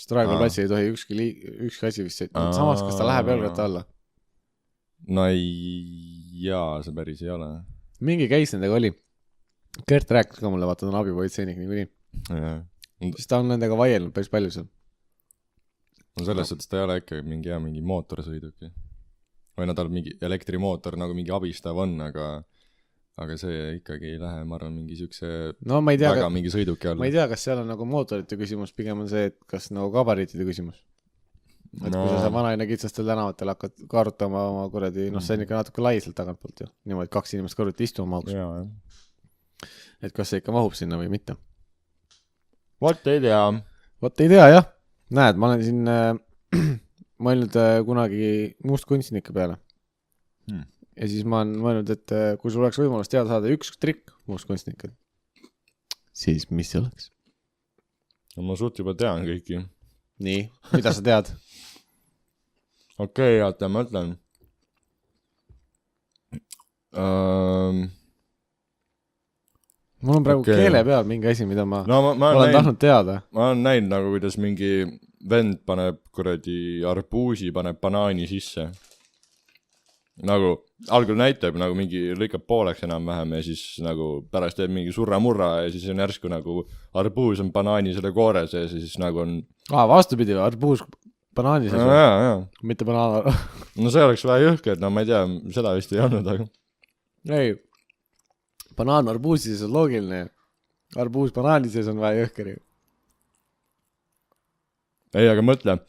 Sest Raekoja platsil ei tohi ükski asi vist sõita. Samas, kas ta läheb jalgratta alla? No ei, jaa, see päris ei ole. Mingi case nendega oli. Kert rääkis ka mulle, vaata, ta on abipolitseinik niikuinii. Siis ta on nendega vaielnud päris palju seal. No selles suhtes ta ei ole ikka mingi mootorsõiduki. Või nad on mingi elektrimootor nagu mingi abistav on, aga see ikkagi ei lähe, ma arvan, mingi siukse väga mingi sõiduki alla. Ma ei tea, kas seal on nagu mootorite küsimus, pigem on see, et kas nagu gabariitide küsimus. Et kui sa vanaine kitsastel tänavatel hakkad kaarutama oma kuradi, see on ikka natuke lai sealt tagantpoolt ju. Niimoodi 2 inimest karuti istuma mahus. Et kas see ikka mahub sinna või mitte. Vot ei tea, jah. Näed, ma olen siin mõelnud kunagi mustkunstnike peale. Ja siis ma olen mõelnud, et kui sul oleks võimalus teada saada üks trikk mustkunstnikel, siis mis see oleks? No ma suht juba tean kõiki. Nii, mida sa tead? Okei, oota, ma ütlen. Mul on praegu keele peal mingi asi, mida ma olen tahtnud teada. Ma olen näinud nagu, kuidas mingi vend paneb kuradi arbuusi, paneb banaani sisse. Nagu algul näitab nagu mingi lõikab pooleks enam-vähem ja siis nagu pärast teeb mingi surra-murra ja siis on järsku nagu arbuus on banaani selle koore sees ja siis nagu on... vastupidi, arbuus banaani sees no,. Mitte banaan. No see oleks väga jõhke, et no ma ei tea, seda vist ei olnud, aga... Ei, banaan arbuusi sees on loogiline. Arbuus banaani sees on vaja jõhkeri. Ei, aga mõtle,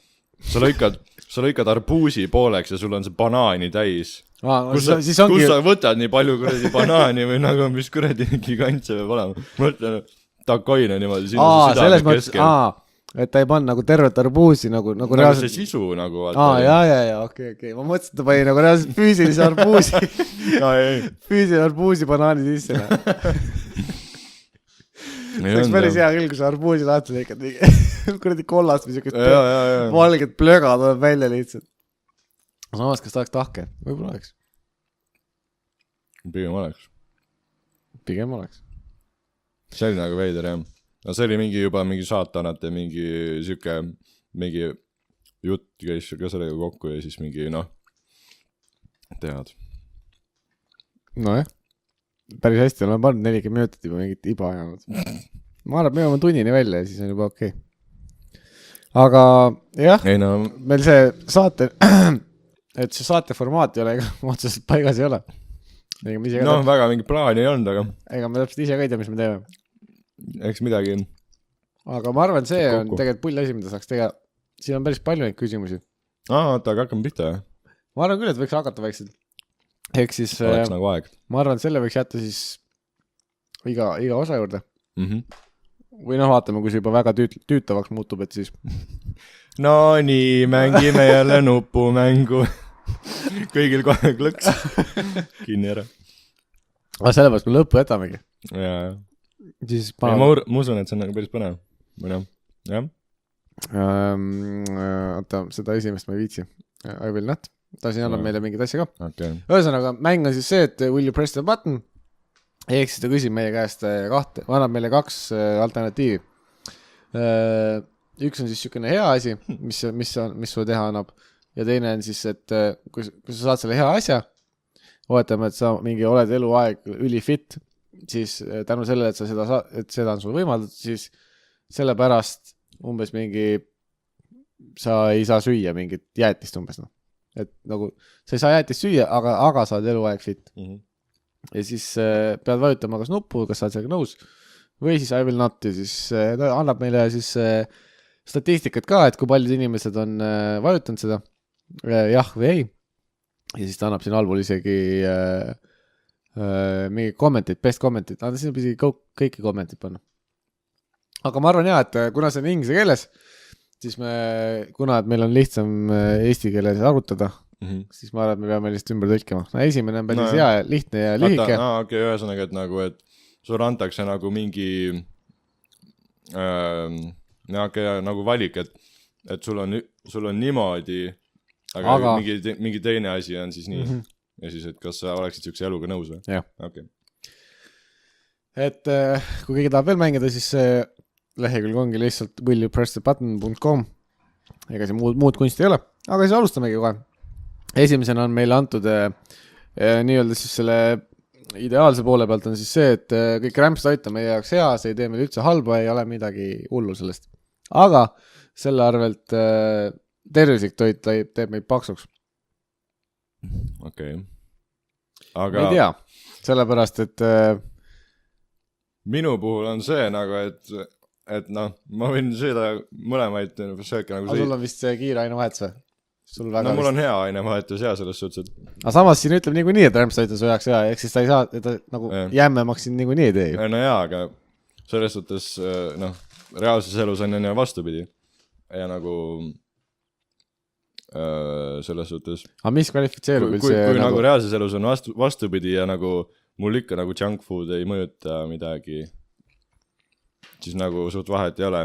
sa lõikad arbuusi pooleks ja sul on see banaani täis. Kus sa võtad nii palju kuradi banaani või nagu mis kuradi gigant see peab olema. Mõtle, takoine niimoodi sinna südame keskel. Et ta ei pannud nagu tervet arbuusi nagu reaalselt... see sisu nagu jaa, okei. Ma mõtlesin, et ta pani nagu reaalselt füüsilise arbuusi. Füüsilise arbuusi banaani sisse. See oleks päris hea küll, kui sa arbuusi lahti lõikad kuradi kollast või siukest valget plöga tuleb välja lihtsalt. Samas, kas ta oleks tahke? Võib-olla oleks. Pigem oleks. See oli nagu veider, jah. No see oli juba mingi saatanate mingi siuke mingi jutt käis ka sellega kokku ja siis mingi tead. Nojah. Päris hästi, olen pannud 40 minutit juba mingit iba ajanud. Ma arvan, me oleme tunnini välja ja siis on juba okei. Aga jah, meil see saate, et see saate formaat ei ole, ega otseselt paigas ei ole. Väga mingi plaani ei olnud, aga... Ega me täpselt ise ka ei tea, mis me teeme. Eks midagi. Aga ma arvan, see on tegelikult pull asi, mida saaks teha. Siin on päris palju neid küsimusi. Oota, aga hakkame pihta, jah? Ma arvan küll, et võiks hakata vaikselt. Ehk siis... Oleks nagu aeg. Ma arvan, et selle võiks jätta siis iga osa juurde. Või vaatame, kui see juba väga tüütavaks muutub, et siis... No nii, mängime jälle nupumängu. Kõigil kohe klõks. Kinni ära. Aga sellepärast me lõppu jätamegi. Jaa. Ma usun, et see on nagu päris põnev. Või jah? Oota, seda esimest ma ei viitsi. I will not. Ta siin annab meile mingid asja ka. Okay. Ühesõnaga, mäng on siis see, et will you press the button? Ehk siis ta küsib meie käest annab meile 2 alternatiivi. Üks on siis niisugune hea asi, mis sulle teha annab. Ja teine on siis, et kui sa saad selle hea asja, oletame, et sa mingi oled eluaeg ülifit, siis tänu sellele, et seda on sul võimaldatud, siis sellepärast umbes mingi sa ei saa süüa mingit jäätist umbes. Et nagu sa ei saa jäätist süüa, aga sa oled eluaeg fit. Ja siis pead vajutama kas nuppu, kas sa oled sellega nõus, või siis I will not ja siis ta annab meile siis statistikat ka, et kui paljud inimesed on vajutanud seda jah või ei. Ja siis ta annab siin allpool isegi mingi kommentid, best kommentid, aga siin pidi kõiki kommentid panna. Aga ma arvan jah, et kuna see on inglise keeles, siis kuna et meil on lihtsam eesti keeles arutada, siis ma arvan, et me peame lihtsalt ümber tõlkima. Esimene on päris hea, lihtne ja lühike. Okei, ühesõnaga, et nagu, et sulle antakse nagu mingi nagu valik, et sul on niimoodi, aga mingi teine asi on siis nii. Ja siis, et kas sa oleksid siukse eluga nõus või? Jah. Okay. Et kui keegi tahab veel mängida, siis lehekülg ongi lihtsalt willyoupressthebutton.com. Ega see muud kunsti ei ole. Aga siis alustamegi kohe. Esimesena on meile antud nii-öelda siis selle ideaalse poole pealt on siis see, et kõik rämpstoit on meie jaoks hea, see ei tee meil üldse halba, ei ole midagi hullu sellest. Aga selle arvelt tervislik toit teeb meid paksuks. Okei. Aga... ei tea, sellepärast, et minu puhul on see nagu, et noh, ma võin süüda mõlemaid sööke nagu aga sul on vist see kiire ainevahetus või? No mul on hea ainevahetus hea selles suhtes, et... Aga samas siin ütleb niikuinii, et rämpstoit on su jaoks hea, ehk siis ta ei saa, et ta nagu jämmemaks siin niikuinii ei tee. No jaa, aga selles suhtes, noh, reaalses elus on enne vastupidi. Ja nagu... selles suhtes aga mis kvalifitseerub kui nagu reaalses elus on vastupidi ja nagu mul ikka nagu junk food ei mõjuta midagi, siis nagu suht vahet ei ole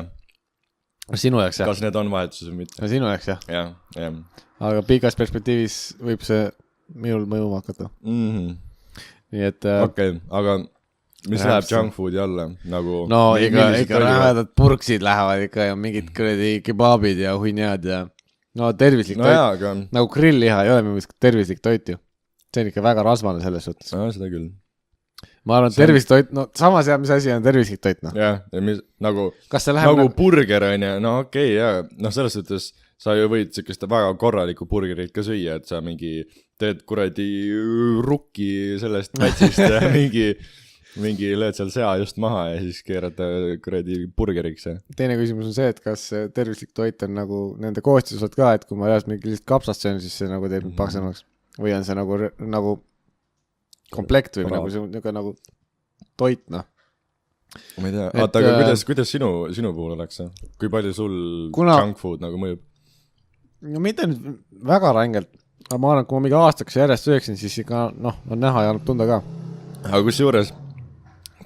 sinu jaoks jah? Kas need on vahetuses või mitte? Sinu jaoks jah? Jah. Aga pikas perspektiivis võib see minul mõjuma hakata. Nii et okei, aga mis läheb junk foodi alla? Nagu, no ikka rävedad purksid lähevad ikka ja mingid kuradi kebabid ja hunjad ja no tervislik toit, aga... nagu grillliha ei ole minu tervislik toit ju. See on ikka väga rasvane selles suhtes. No, seda küll. Ma arvan, tervislik toit, no samas jah, mis asi on tervislik toit, noh. Jah, ja mis, nagu nagu burger on ja, no okei, jah, noh selles suhtes sa ju võid sikest väga korralikku burgerit ka süüa, et sa mingi teed kuradi rukki sellest mätsist ja mingi lööd seal sea just maha ja siis keerad kuradi burgeriks. Teine küsimus on see, et kas tervislik toit on nagu nende koostisosad ka, et kui ma reaalselt mingi lihtsalt kapsast söön, siis see nagu teeb paksemaks. Või on see nagu komplekt või nagu toit, noh. Ma ei tea, aga kuidas sinu puhul oleks? Kui palju sul junk food nagu mõjub? No mitte nüüd väga rängelt. Aga ma arvan, kui ma mingi aastaks järjest sööksin, siis ikka on näha ja annab tunda ka. Aga kus juures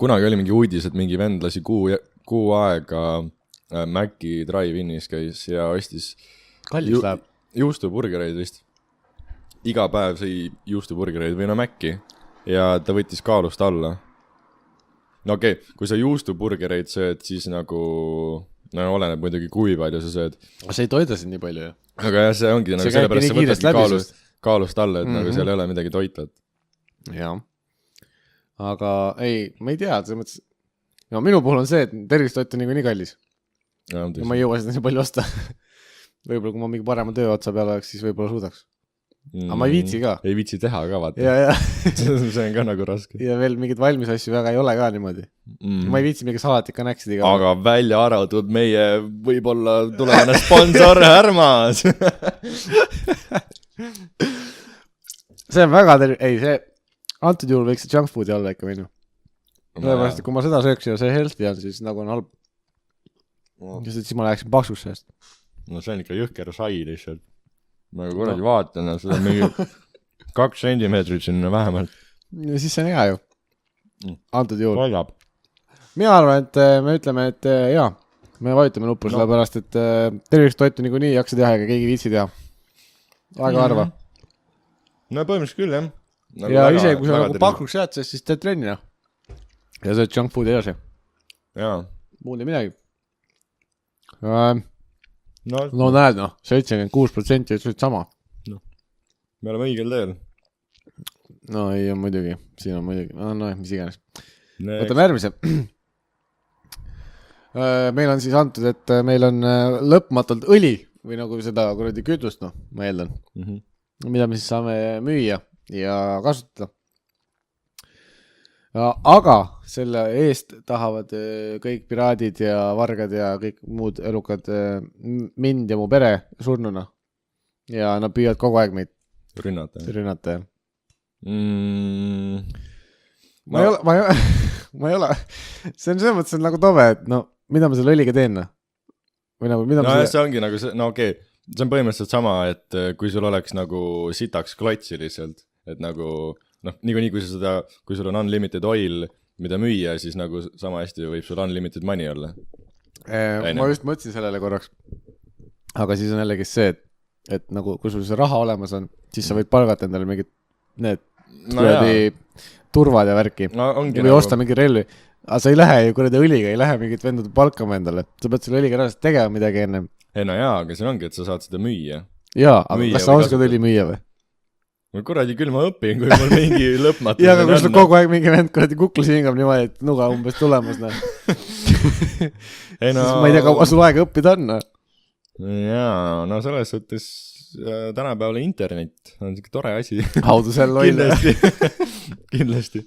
kunagi oli mingi uudis, et mingi vend lasi kuu aega Maci drive-inis käis ja ostis kallis läheb juustuburgereid vist. Iga päev sõi juustuburgereid või Maci ja ta võttis kaalust alla. No okei, kui sa juustuburgereid sööd, siis nagu oleneb muidugi kui palju sa sööd. Aga see ei toida sind nii palju ju. Aga jah, see ongi nagu sellepärast sa võtadki kaalust alla, et nagu seal ei ole midagi toitvat. Jaa. Aga ei, ma ei tea, selles mõttes, no minu puhul on see, et tervistoit on nii kallis. Ja ma ei jõua seda nii palju osta. Võib-olla kui ma mingi parema töö otsa peale oleks, siis võib-olla suudaks. Aga ma ei viitsi ka. Ei viitsi teha ka, vaata. Ja. See on ka nagu raske. Ja veel mingid valmis asju väga ei ole ka niimoodi. Ma ei viitsi mingi salatit ka näksid iga. Aga välja arvatud meie võib-olla tulevane sponsor Härmas. See on väga antud juhul võiks see junk foodi olla ikka minu. Sellepärast, et kui ma seda sööksin ja see healthy on, siis nagu on halb. Siis ma läheksin paksuks sellest. No see on ikka jõhker sai lihtsalt. Ma kuradi vaatan, seda on mingi 2 sentimeetrit sinna vähemalt. Ja siis see on hea ju. Antud juhul. Valjab. Mina arvan, et me ütleme, et jaa, me vajutame nuppu sellepärast, et terviks toitu nii ei jaksa teha ega keegi viitsi teha. Väga harva. No põhimõtteliselt küll, jah. Nagu ja ise, kui sa nagu pakruks jääd, siis teed trennina. Ja see junk food edasi. Jaa. Muud ei midagi. No näed, 76% ütlesid sama. Me oleme õigel teel. No ei, muidugi. Siin on muidugi. No, mis iganes. Võtame järgmise. Meil on siis antud, et meil on lõpmatult õli või nagu seda kuradi kütust, ma eeldan. Mida me siis saame müüa ja kasutada. Aga selle eest tahavad kõik piraadid ja vargad ja kõik muud elukad mind ja mu pere surnuna. ja nad püüavad kogu aeg meid rünnata . rünnata ja ma ma ei ole see on selles mõttes on nagu tobe, et no mida ma selle õliga teen või nagu mida no ma see ongi nagu see , no okei , see on põhimõtteliselt sama , et kui sul oleks nagu sitaks klotsi lihtsalt , et nagu noh , niikuinii kui sul on unlimited oil , mida müüa , siis nagu sama hästi võib sul unlimited money olla . ma just mõtlesin sellele korraks , aga siis on jällegi see , et nagu kui sul see raha olemas on , siis sa võid palgata endale mingid need kuradi turvad ja värki no ongi või osta mingi relvi , aga sa ei lähe ju kuradi õliga , ei lähe mingit vendade palkama endale , sa pead selle õliga reaalselt tegema midagi ennem . ei no jaa , aga see ongi , et sa saad seda müüa . jaa , aga Müüa kas sa või oskad õli müüa või ? no kuradi küll ma õpin , kui mul mingi lõpmatu jaa , aga kui sul kogu aeg mingi vend kuradi kuklas hingab niimoodi , et nuga umbes tulemas , noh . ei no siis ma ei tea , kaua sul aega õppida on , noh . jaa , no selles suhtes tänapäeval internet on siuke tore asi . Haudu seal loll . kindlasti .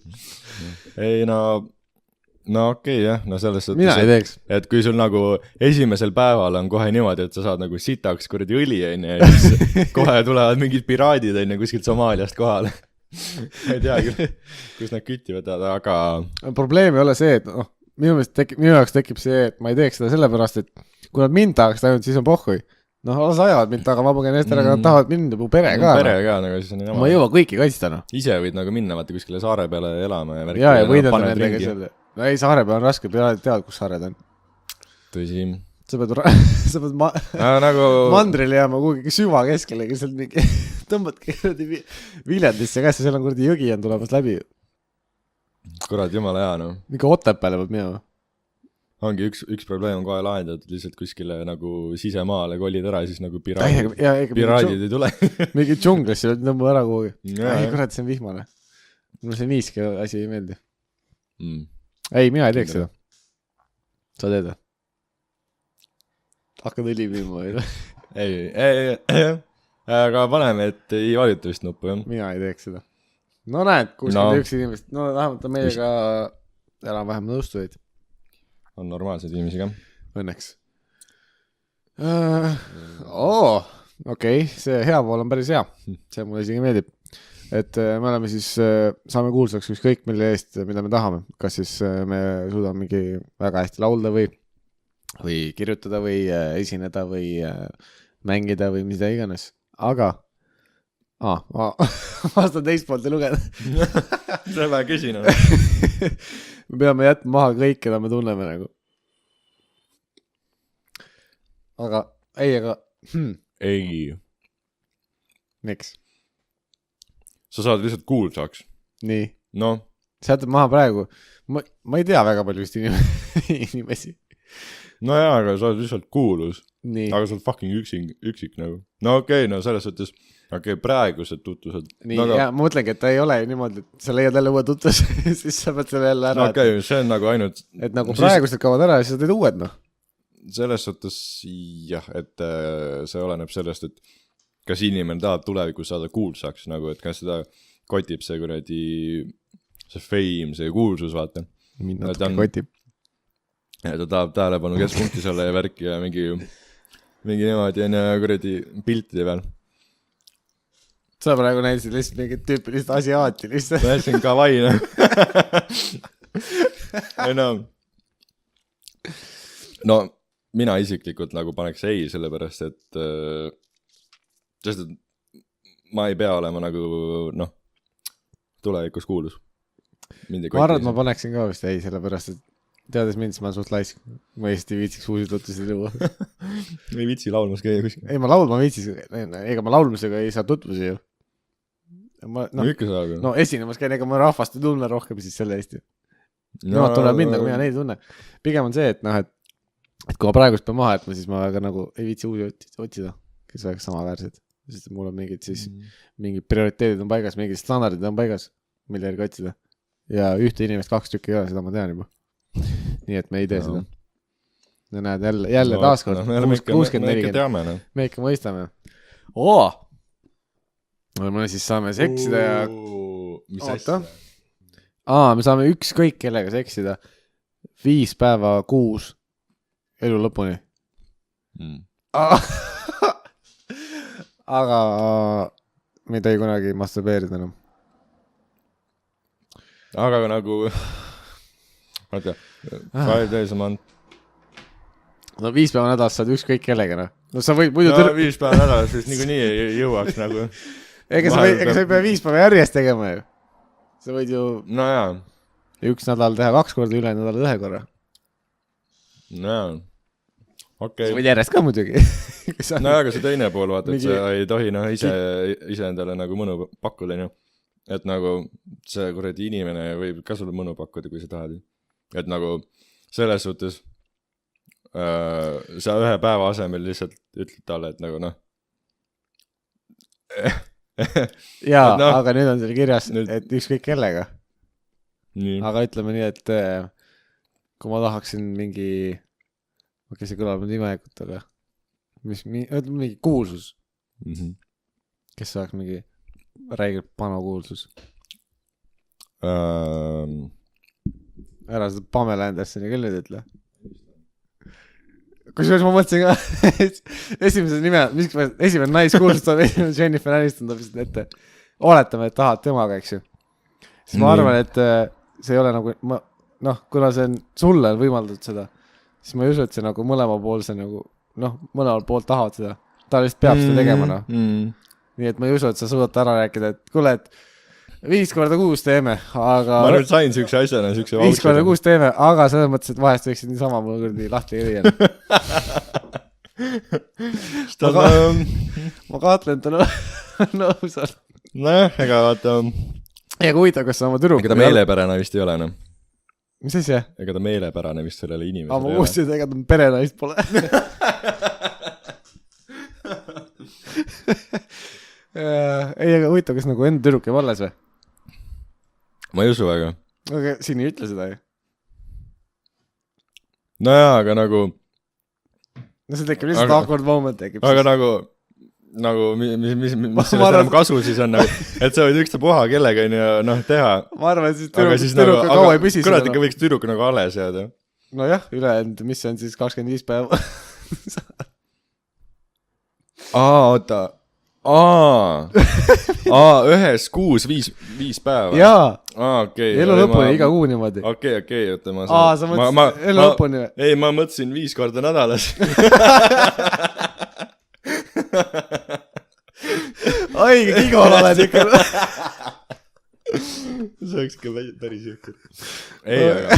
ei no okei jah , no selles suhtes , mina ei teeks . et kui sul nagu esimesel päeval on kohe niimoodi , et sa saad nagu sitaks kuradi õli onju ja siis kohe tulevad mingid piraadid onju kuskilt Somaaliast kohale . ma ei tea küll , kus nad küttivad , aga probleem ei ole see , et noh , minu jaoks tekib see , et ma ei teeks seda sellepärast , et kui nad mind tahaks ainult , siis on pohhui . noh , las ajavad mind taga , ma põgen eest ära , aga nad tahavad mind , mu pere ka . pere ka nagu siis on ma ei jõua kõiki kaitsta , noh . ise võid nagu minna vaata kuskile saare peale elama ja ja võidelda nendega seal . no ei , saare peal on raske , piraadid teavad , kus saared on . tõsi . sa pead nagu mandrile jääma kuhugi süvakeskele , kes seal mingi tõmbadki kuradi Viljandisse käest ja seal on kuradi jõgi on tulemas läbi . kurat jumala hea noh . mingi Otepääle peab minema . ongi üks probleem on kohe lahendatud , lihtsalt kuskile nagu sisemaale kolid ära , siis nagu piraadid ei tule . mingi džunglisse tõmba ära kuhugi . Jaa, ei jah. kurat , see on vihmane . mulle see niiski asi ei meeldi . Mm. ei , mina ei teeks seda . sa teed või ? hakkad õli müüma või ? ei , aga paneme , et ei vajuta vist nuppu jah . mina ei teeks seda . no näed , 61 inimest , no vähemalt on meiega enam-vähem nõustujaid . on normaalseid inimesi ka . Õnneks . Okei , see hea pool on päris hea . see mulle isegi meeldib . et me oleme siis , saame kuulsaks ükskõik mille eest , mida me tahame . kas siis me suudame mingi väga hästi laulda või kirjutada või esineda või mängida või mida iganes . aga ma vastan teist poolt ei lugenud . see on vähe küsin . me peame jätma maha kõik , keda me tunneme nagu . aga ei , miks ? sa saad lihtsalt kuulsaks . nii , noh , sa jätad maha praegu . ma ei tea väga palju vist inimesi . no jaa , aga sa oled lihtsalt kuulus . nii , aga sa oled fucking üksik nagu . no okei , no selles suhtes , praegused tutvused . nii ja ma mõtlengi , et ta ei ole ju niimoodi , et sa leiad jälle uue tutvus , siis sa pead selle jälle ära . see on nagu ainult et nagu praegused kaovad ära ja siis sa teed uued , noh . selles suhtes jah , et see oleneb sellest , et kas inimene tahab tulevikus saada kuulsaks nagu , et kas seda kotib see kuradi , see fame , see kuulsus , vaata . mind No, natuke ta on- kotib . ja ta tahab tähelepanu keskpunktis olla ja värki ja mingi niimoodi on ja kuradi piltide peal . sa praegu näitasid lihtsalt mingit tüüpilist asiaati lihtsalt . ma jätsin Kawaii , ei no mina isiklikult nagu paneks ei , sellepärast et sest et ma ei pea olema nagu noh , tulevikus kuulus . ma arvan , et ma paneksin ka vist ei , sellepärast et teades mind , siis ma olen suht laisk . ma Eesti ei viitsiks uusi tutvusid luua . ei viitsi laulmas käia kuskil . ei , ma laulma viitsiks , ega ma laulmisega ei saa tutvusi ju . ma no ikka saab ju . no esinemas käin , ega ma rahvast ei tunne rohkem siis selle eest ju . Nemad tunnevad mind , aga mina neid ei tunne . pigem on see , et noh , et kui ma praegust pean maha jätma , siis ma väga nagu ei viitsi uusi otsida , kes oleks samaväärsed . sest mul on mingid siis , mingid prioriteedid on paigas , mingid standardid on paigas , mille järgi otsida . ja ühte inimest 2 tükki ei ole , seda ma tean juba . nii et me ei tee seda . no näed , jälle taaskord , 60-40 . teame noh . me ikka mõistame . oo , me siis saame seksida ja mis Oota. asja ? me saame ükskõik kellega seksida 5 päeva kuus elu lõpuni . aga me ei tohi kunagi masturbeerida enam . aga nagu oota 5 days a month no 5 päeva nädalas saad ükskõik kellega , noh . no sa võid muidu no 5 päeva nädalas siis niikuinii ei jõuaks nagu ega sa ei pea 5 päeva järjest tegema ju . sa võid ju no jaa üks nädal teha 2 korda , ülejäänud nädal 1 korra . no jaa sa okei võid järjest ka muidugi . no aga see teine pool vaata , et Mingi- sa ei tohi noh ise endale nagu mõnu pakkuda , onju . et nagu see kuradi inimene võib ka sulle mõnu pakkuda , kui sa tahad . et nagu selles suhtes sa ühe päeva asemel lihtsalt ütled talle , et nagu noh jaa , no, aga nüüd on seal kirjas , nüüd- et ükskõik kellega . nii aga ütleme nii , et kui ma tahaksin mingi , okei , see kõlab nüüd imelikult , aga mingi kuulsus , kes saaks mingi räigelt pano kuulsus . ära seda Pamela Andersoni küll nüüd ütle . kusjuures ma mõtlesin ka , esimese nime , esimene naiskuulsus on Jennifer Aniston tuleb lihtsalt ette . oletame , et tahad temaga , eks ju . siis ma arvan , et see ei ole nagu , noh , kuna see on , sulle on võimaldatud seda , siis ma ei usu , et see nagu mõlemapoolse nagu , noh , mõlemalt poolt tahavad seda . ta lihtsalt peab seda tegema , noh . nii et ma ei usu , et sa suudad ära rääkida , et kuule , et 5 korda kuus teeme , aga ma nüüd sain siukse asjana , siukse 5 korda kuus teeme , aga selles mõttes , et vahest võiksid niisama mul kurdi lahti lüüa . ma kahtlen , et ta nõus on . nojah , ega vaata , ega huvitav , kas sa oma tüdrukuga ega ta meelepärane vist ei ole , noh . mis asja ? ega ta meelepärane vist sellele aga inimesele ma ei ole . kuulsin , et ega ta perenaist pole . ei , aga huvitav , kas nagu enda tüdruk jääb alles või ? ma ei usu väga . aga siin ei ütle seda ju . nojaa , aga nagu , no see tekib lihtsalt Aga- awkward moment tekib . aga nagu mis Ma sellest arvan- enam kasu siis on nagu , et sa võid ükstapuha kellega onju noh teha , ma arvan , et siis aga siis nagu , tüdruk kaua ei püsi . kurat ikka võiks tüdruk nagu alles jääda . nojah , ülejäänud , mis see on siis 25 päeva . oota , ühes kuus 5 päeva . jaa , okei . elu lõpuni iga kuu niimoodi . okei , oota ma sa mõtlesid elu lõpuni või ? ei , ma mõtlesin 5 korda nädalas . õige kigol oled ikka . see oleks ikka päris jõhker . ei , aga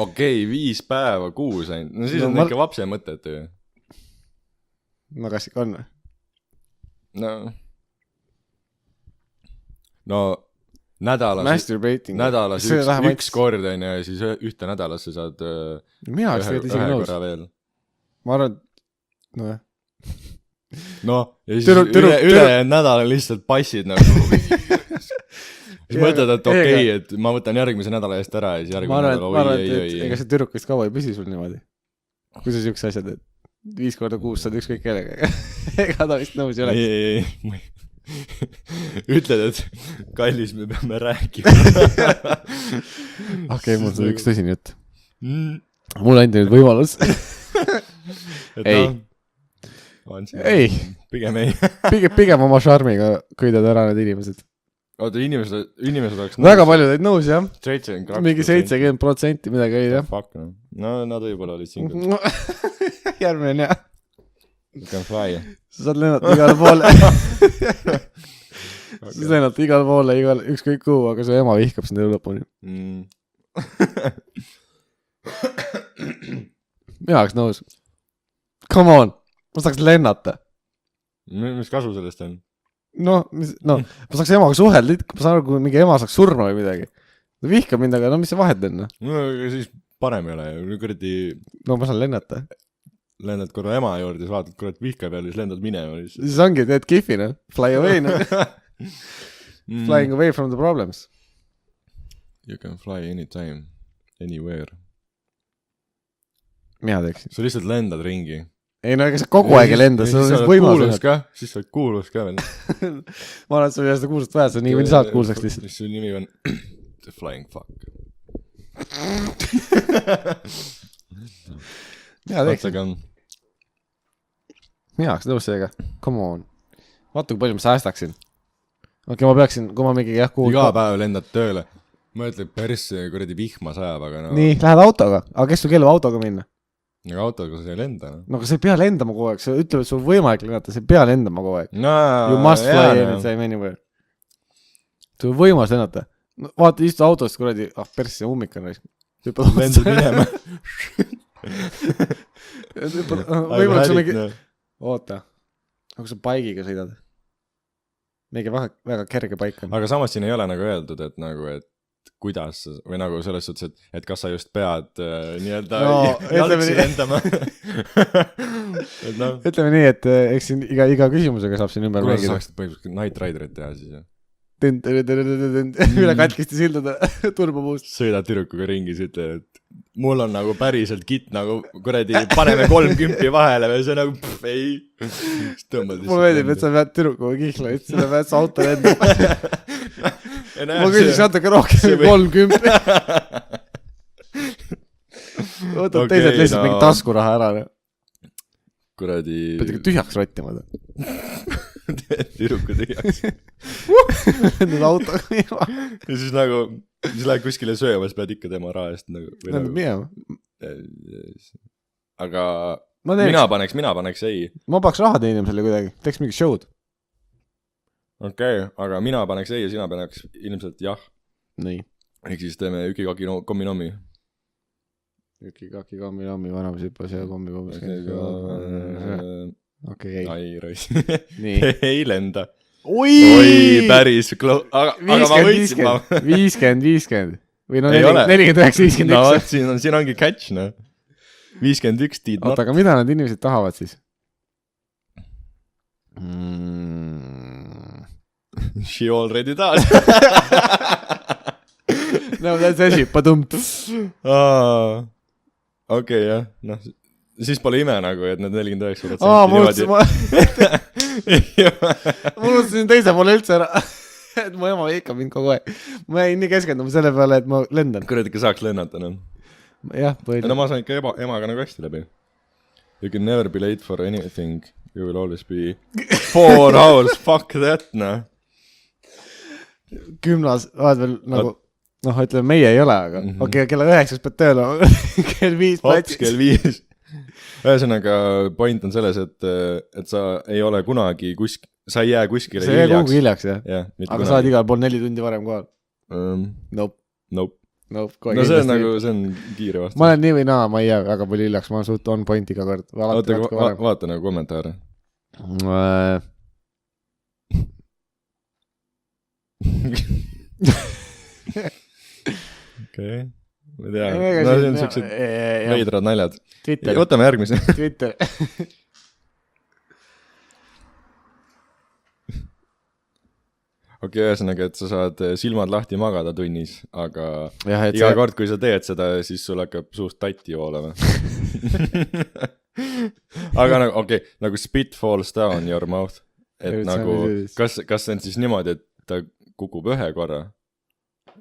okei , 5 päeva kuus ainult , no siis No on ma- ikka vapse mõttetu ju . no kas ikka on või ? no nädalas , Masturbating . nädalas üks kord on ju ja siis ühte nädalas sa saad mina oleks tegelikult isegi nõus . korra veel . ma arvan , et nojah . noh , ja siis ülejäänud nädal lihtsalt passid nagu . siis mõtled , et okei , et ma võtan järgmise nädala eest ära ja siis ma järgmine arvan , nädal , et ega see tüdruk vist kaua ei püsi sul niimoodi . kui sa siukse asja teed . 5 korda kuus saad ükskõik kellega . ega ta vist nõus ei ole . ei , ütled , et kallis , me peame rääkima . okei , mul on üks tõsine jutt . mulle anti nüüd võimalus . Ei. ei , pigem ei . pigem oma šarmiga köidad ära need inimesed . oota , inimesed oleks väga paljud olid nõus jah , 72%. mingi 70% midagi oli jah . Fuck no , no nad võib-olla olid single . järgmine on jah , You can fly . sa saad lennata igale poole . sa saad lennata igale poole , ükskõik kuhu , aga su ema vihkab sind elu lõpuni . mina oleks nõus . Come on , ma saaks lennata . mis kasu sellest on ? noh , ma saaks emaga suhelda , ma saan aru , kui mingi ema saaks surma või midagi . ta vihkab mind , aga no mis see vahet on ? no aga siis parem ei ole ju , kuradi no ma saan lennata . lendad korra ema juurde , siis vaatad , kurat vihkab ja siis lendad minema lihtsalt . siis ongi , teed kihvi noh , fly away noh . Flying away from the problems . You can fly anytime , anywhere . mina teeksin . sa lihtsalt lendad ringi . ei no ega sa kogu aeg ei lenda , sul on võimalus . siis sa oled kuulus ka veel . ma arvan , et sul ei ole seda kuulsust vaja , sa niikuinii saad kuulsaks lihtsalt . su nimi on The Flying Fuck . mina teeksin , aga mina oleks nõus seega , come on . vaata kui palju ma säästaksin. Okei, ma peaksin, kui ma mingi iga päev lendad tööle. Mõtled päris kuradi vihma sajab, aga no... Nii, lähed autoga. Aga kes su keelub autoga minna? Aga autoga sa ei lenda, no. No aga sa ei pea lendama kogu aeg. Sa ütleb, et sul võimalik lennata, sa ei pea lendama kogu aeg. No, you must fly anytime anywhere. Sul võimalus lennata. No, vaata, istu autost kuradi, persse ummik on. Lendad minema. Võimalik sul mingi... Oota. Aga sa baigiga sõidad. Mingi väga kerge paik on. Aga samas siin ei ole nagu öeldud, et nagu, et kuidas või nagu selles suhtes, et kas sa just pead nii-öelda jalgsi lendama. No. Ütleme nii, et eks siin iga küsimusega saab siin ümber mängida. Kuidas sa saaksid põhimõtteliselt Night Riderit teha siis? Üle katkisti sildada turbopuust. Sõidad tüdrukuga ringis, ütled, et mul on nagu päriselt kitt, nagu kuradi paneme 30 vahele või see nagu ei. Mul veedib, et sa pead tüdrukuga kihla, et selle pead sa auto lendab. Ma küsiks natuke rohkem 30. Võtad teised lihtsalt mingi taskuraha ära. Kuradi... Pead ikka tühjaks rottima. Tüdruku tühjaks. Nüüd autoga minema. Ja siis nagu, siis lähed kuskile sööma, siis pead ikka tema raha eest nagu... Näeb minema. Aga mina paneks ei. Ma paks raha teenima selle kuidagi. Teeks mingi show'd. Okei, aga mina paneks ei ja sina paneks ilmselt jah. Nii. Ehk siis teeme ükikaki kommi-nommi. Ükikaki kommi-nommi, vanamas hüppas ja kommi-kommi. Okei, ei. Ai, rois. Nii. Ei lenda. Oi, päris. Aga ma võitsin. 50-50. Või no 49-51. No, siin ongi catch, no. 51 tiid. Oota, aga mida need inimesed tahavad siis? She already does. No, that's asi, padumt. Okei, jah. No, siis pole ime nagu, et need 49%. Ma unustasin teise poole üldse ära. Et mu ema ikka mind kogu aeg. Ma jäin nii keskenduma selle peale, et ma lendan. Kuradi, ikka saaks lennata, no. Jah, põhiliselt. No ma saan ikka emaga nagu hästi läbi. You can never be late for anything. You will always be 4 hours. Fuck that, no. Gümnas, vaad veel nagu, noh, ütleme, meie ei ole, aga okei, kella 9 pead tööle, kell 5 platsis. Kell 5. Ühesõnaga, point on selles, et sa ei ole kunagi sa ei jää kuskile hiljaks. Sa ei jää kuhugi hiljaks, jah. Aga kunagi. Saad igal pool 4 tundi varem kohal. Nope. No see on nagu, see on kiire vastus. Ma olen nii või naa, ma ei jää väga palju hiljaks, ma olen suht on point iga kord. Vaata nagu kommentaare. Okei. Ma tea. No see on sellised veidrad naljad. Twitter. Võtame järgmise. Twitter. Okei, ühesõnaga, et sa saad silmad lahti magada tunnis, aga ja, iga kord, kui sa teed seda, siis sul hakkab suust tatti joolema. Aga nagu, okei, nagu spit falls down your mouth. Et nagu, kas see on siis niimoodi, et ta kukub ühe korra?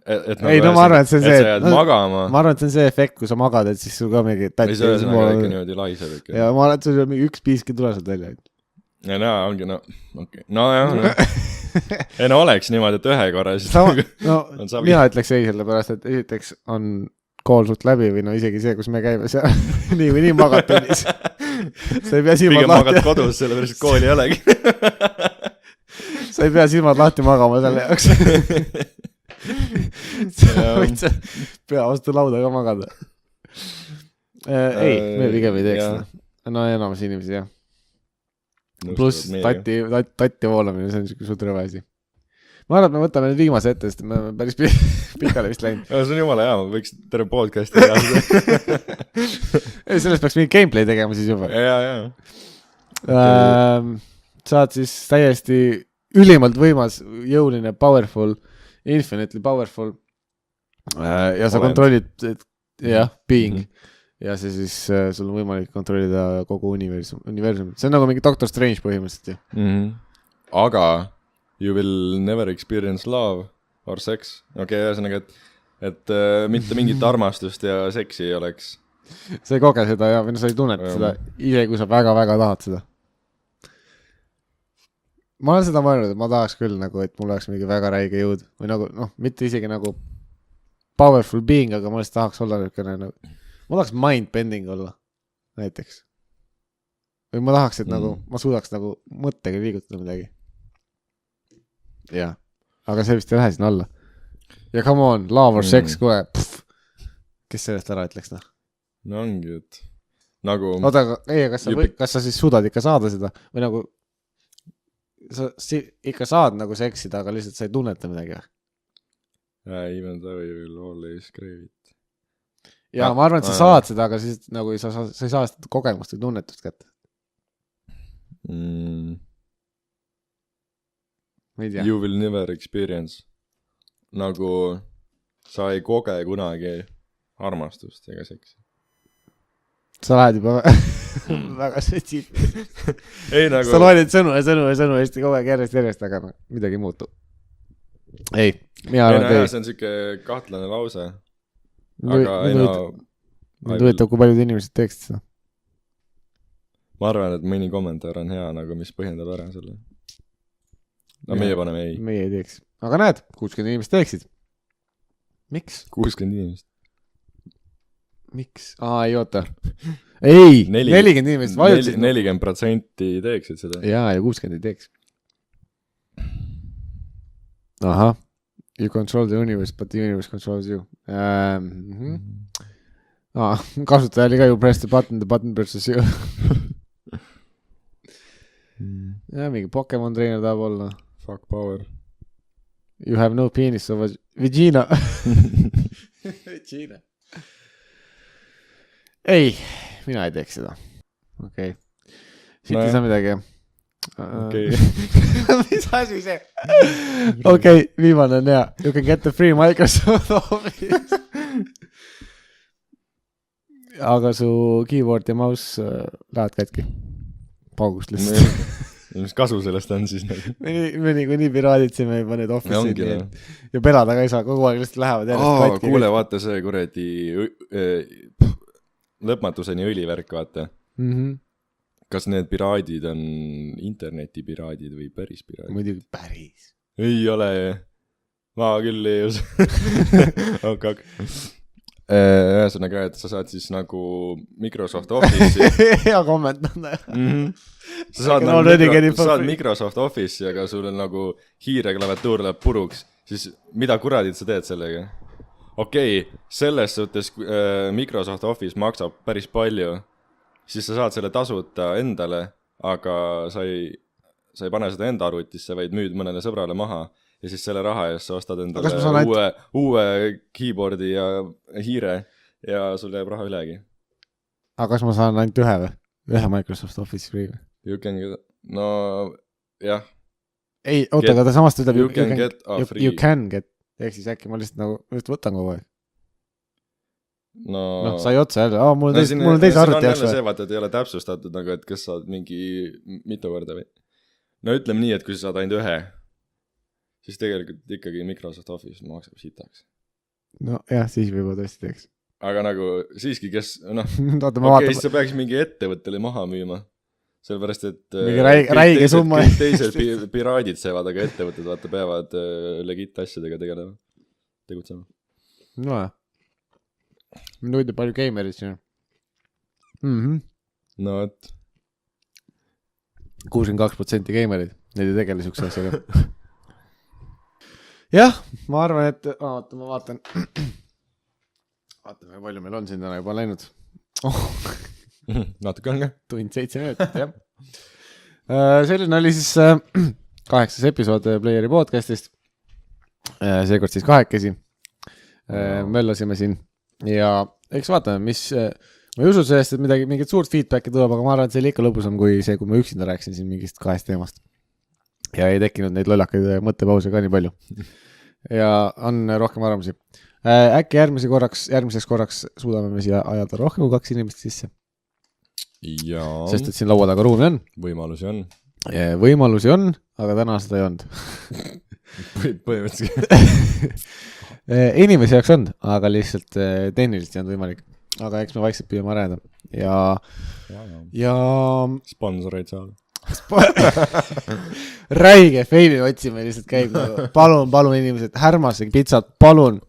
Ei, no ma arvan, et see on see, et sa jääd magama. Ma arvan, et see on see efekt, kui sa magad, et siis sul ka mingi tatti. Ei, see on ikka niimoodi laiseb ikka. Ja ma arvan, et sul on mingi üks piiski tuleselt välja. Ja no, ongi, no, okei. No jah, no. Ei no oleks niimoodi, et ühe korra siis no, mina ütleks ei, sellepärast, et esiteks on kool suht läbi või no isegi see, kus me käime seal nii või nii magad tunnis. Sa ei pea silmad lahti. Pigem magad kodus, sellepärast kooli ei olegi. Sa ei pea silmad lahti magama selle jaoks. Sa võid sa pea vastu lauda ka magada. Ei, me pigem ei teeks seda. No enamus inimesi, jah. Pluss tatti voolamine, see on niisugune suht rõve asi. Ma arvan, et me võtame nüüd viimase ette, sest me päris pikale vist läinud. See on jumala hea, ma võiks terve podcasti teha. Sellest peaks mingi gameplay tegema siis juba. Jaa. Saad siis täiesti ülimalt võimas, jõuline, powerful, infinitely powerful ja sa kontrollid, jah, being. Ja see siis, sul on võimalik kontrollida kogu universum. See on nagu mingi Doctor Strange põhimõtteliselt. Aga you will never experience love or sex. Okei, ühesõnaga, et mitte mingit armastust ja seksi ei oleks. Sa ei koge seda ja või sa ei tunneta seda, isegi kui sa väga-väga tahad seda. ma olen seda mõelnud, et ma tahaks küll nagu, et mul oleks mingi väga räige jõud või nagu, noh, mitte isegi nagu powerful being, aga ma lihtsalt tahaks olla nagu, ma tahaks mind bending olla näiteks. Või ma tahaks, et nagu, ma suudaks nagu mõttega liigutada midagi. Jah, aga see vist ei lähe sinna alla. Ja come on, love or sex, kohe, kes sellest ära ütleks, noh? No ongi, et nagu... Oota, kas sa siis suudad ikka saada seda? Või nagu, sa ikka saad nagu seksida, aga lihtsalt sa ei tunneta midagi. Even though you will always crave it. Ja ma arvan, et sa saad seda, aga siis nagu sa ei saa seda kogemust või tunnetust kätte. You will never experience. Nagu sa ei koge kunagi armastust ega seksi. Sa lähed juba väga sõtsid. Ei nagu... Sa loedid sõnu hästi kogu aeg järjest, aga midagi ei muutu. Ei, mina arvan, et ei. See on siuke kahtlane lause. Aga ei no... Nüüd võitab, kui paljud inimesed teeksid seda. Ma arvan, et mõni kommentaar on hea, nagu mis põhjendab ära selle. No meie paneme ei. Meie ei teeks. Aga näed, 60 inimest teeksid. Miks? 60 inimest. Miks? Ei oota. Ei, 40 inimest vajutasid. 40% teeksid seda. Jaa, ja 60 ei teeks. Aha. You control the universe, but the universe controls you. Kasutaja oli ka ju press the button versus you. Ja, mingi Pokemon trainer tahab olla. Fuck power. You have no penis, so Vagina. Vagina. Ei, mina ei teeks seda. Okei. Siit ei saa midagi. Okei. Mis asi see? Okei, viimane on hea. You can get the free Microsoft Office. Aga su keyboard ja mouse lähevad kätki. Paugust lihtsalt. Mis kasu sellest on siis? Me nii piraaditsime juba need office'id. Ja pelada ka ei saa, kogu aeg lihtsalt lähevad järjest katki. Kuule, vaata see kuredi lõpmatuseni õlivärk, vaata. Kas need piraadid on internetipiraadid või päris piraadid? Muidugi päris. Ei ole. Ma küll ei usu. Ok. Ühesõnaga, et sa saad siis nagu Microsoft Office'i. Hea komment. Sa saad Microsoft Office'i, aga sul on nagu hiireklaviatuur läheb puruks, siis mida kuradid sa teed sellega? Okei, selles suhtes Microsoft Office maksab päris palju, siis sa saad selle tasuta endale, aga sa ei pane seda enda arvutisse, vaid müüd mõnele sõbrale maha. Ja siis selle raha eest sa ostad endale uue keyboardi ja hiire ja sul jääb raha ülegi. Aga kas ma saan ainult ühe või? Ühe Microsoft Office free või? No, jah. Ei, oota, aga ta samast ütleb you can get. Ehk siis äkki ma lihtsalt võtan kogu aeg. No, sai otsa jälle. Mul on teise arvuti jaoks. See vaata, et ei ole täpsustatud, nagu, et kas saad mingi mitu korda või? No ütleme nii, et kui sa saad ainult ühe, siis tegelikult ikkagi Microsoft Office maksab sitaks. No jah, siis võib-olla tõesti teeks. Aga nagu siiski, kes, siis sa peaks mingi ettevõttele maha müüma. Sellepärast, et räige summa. Teised piraadid seevad, aga ettevõtted vaata peavad legit asjadega tegutsema. No jah. Mind huvitab palju gamerid siin. No et 62% gamerid, need ei tegele sihukese asjaga. Jah, ma arvan, et ma vaatan, kui palju meil on siin täna juba läinud. Natuke on ka. Tund 7 minutit, jah. Selline oli siis 8. episood Playeri podcastist. Seekord siis 2. Möllasime siin. Ja eks vaatame, mis... Ma ei usu sellest, et mingit suurt feedbacki tuleb, aga ma arvan, et see oli ikka lõbusam kui see, kui ma üksinda rääksin siin mingist 2 teemast. Ja ei tekkinud neid lollakaid mõttepause ka nii palju. Ja on rohkem arvamusi. Äkki järgmiseks korraks suudame me siia ajada rohkem kui 2 inimest sisse. Jaa. Sest et siin laua taga ruumi on. Võimalusi on. Võimalusi on, aga täna seda ei olnud. Põhimõtteliselt. Inimesi jaoks on, aga lihtsalt tehniliselt ei olnud võimalik. Aga eks me vaikselt püüame arenda. Ja sponsoreid saada. räige feimi otsimine lihtsalt käib nagu. Palun inimesed, Härmase pitsat, palun.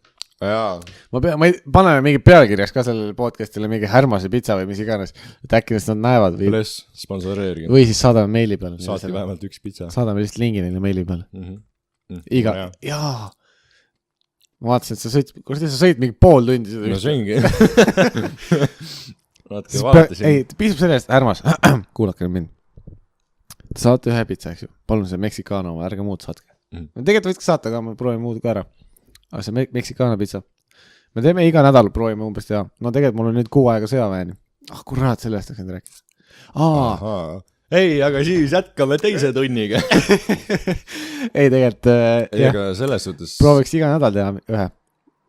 jaa. Paneme mingi pealkirjaks ka sellele podcastile mingi Härmase pitsa või mis iganes, et äkki nad näevad või, Bless, sponsoreerige. või siis saadame meili peale. saatke vähemalt üks pitsa. Saadame lihtsalt lingi neile meili peale. Iga, jaa. Ma vaatasin, et sa sõid mingi pool tundi seda. No see ongi. Vaatasin. Ei, piisab sellest, Härmas, kuulake nüüd mind. Te saate ühe pitsa, eks ju. Palun see Mexicano, ärge muud saatke. Tegelikult võiks saata ka, me proovime muud ka ära. Aga see Mexicano pitsa. Me teeme iga nädal, proovime umbes teha. No tegelikult mul on nüüd 6 aega sõjaväeni. Kurat, sellest võiks nüüd rääkida. Ei, aga siis jätkame teise tunniga. Ei, tegelikult, Ei, aga selles suhtes... prooviks iga nädal teha ühe.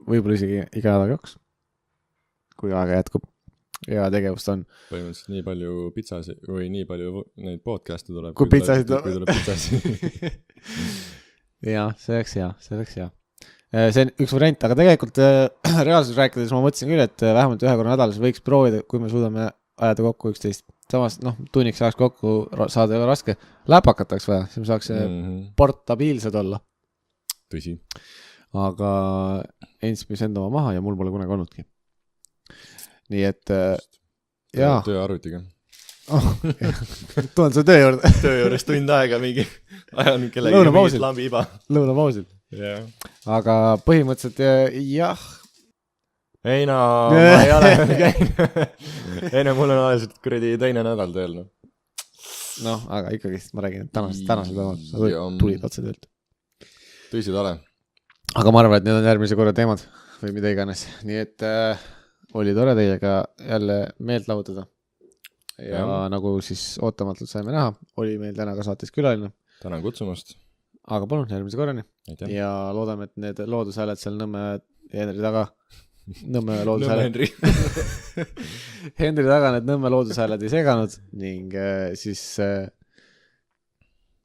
Võib-olla isegi iga nädal 2. Kui aega jätkub. Ja tegevust on. Põhimõtteliselt nii palju pitsasid või nii palju neid podcast'e tuleb. Kui pitsasid tuleb pitsasid. Jaa, see oleks hea. See on üks variant, aga tegelikult reaalsus rääkides ma mõtlesin küll, et vähemalt ühe korra nädalas võiks proovida, kui me suudame ajada kokku 11. Samas, tunniks saaks kokku saada väga raske. Läpakataks vaja, siis me saaks portabiilsed olla. Tõsi. Aga Ents endama maha ja mul pole kunagi olnudki. Nii et jaa. Tööarvutiga. Tulen sulle töö juurde. Töö juures tund aega mingi ajan kellegi mingit lambi iba. Lõunapausil. Aga põhimõtteliselt jah. Ei no, ma ei ole käinud. Ei no, mul on alles kuradi teine nädal tööl. Aga ikkagi ma räägin, et tänasel päeval sa tulid otse töölt. Tõsi tale. Aga ma arvan, et need on järgmise korra teemad või mida iganes. Nii et oli tore teiega jälle meelt lahutada. Ja nagu siis ootamatult saime näha, oli meil täna ka saates külaline. Tänan kutsumast. Aga palun, järgmise korrani. Aitäh. Ja loodame, et need loodushääled seal Nõmme ja Henri taga. Nõmme loodushääled. Henri taga need Nõmme loodushääled ei seganud ning siis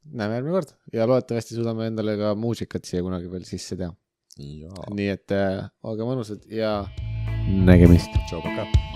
näeme järgmine kord. Ja loodetavasti suudame endale ka muusikat siia kunagi veel sisse teha. Nii et olge mõnusad ja nägemist. Tšau, paka.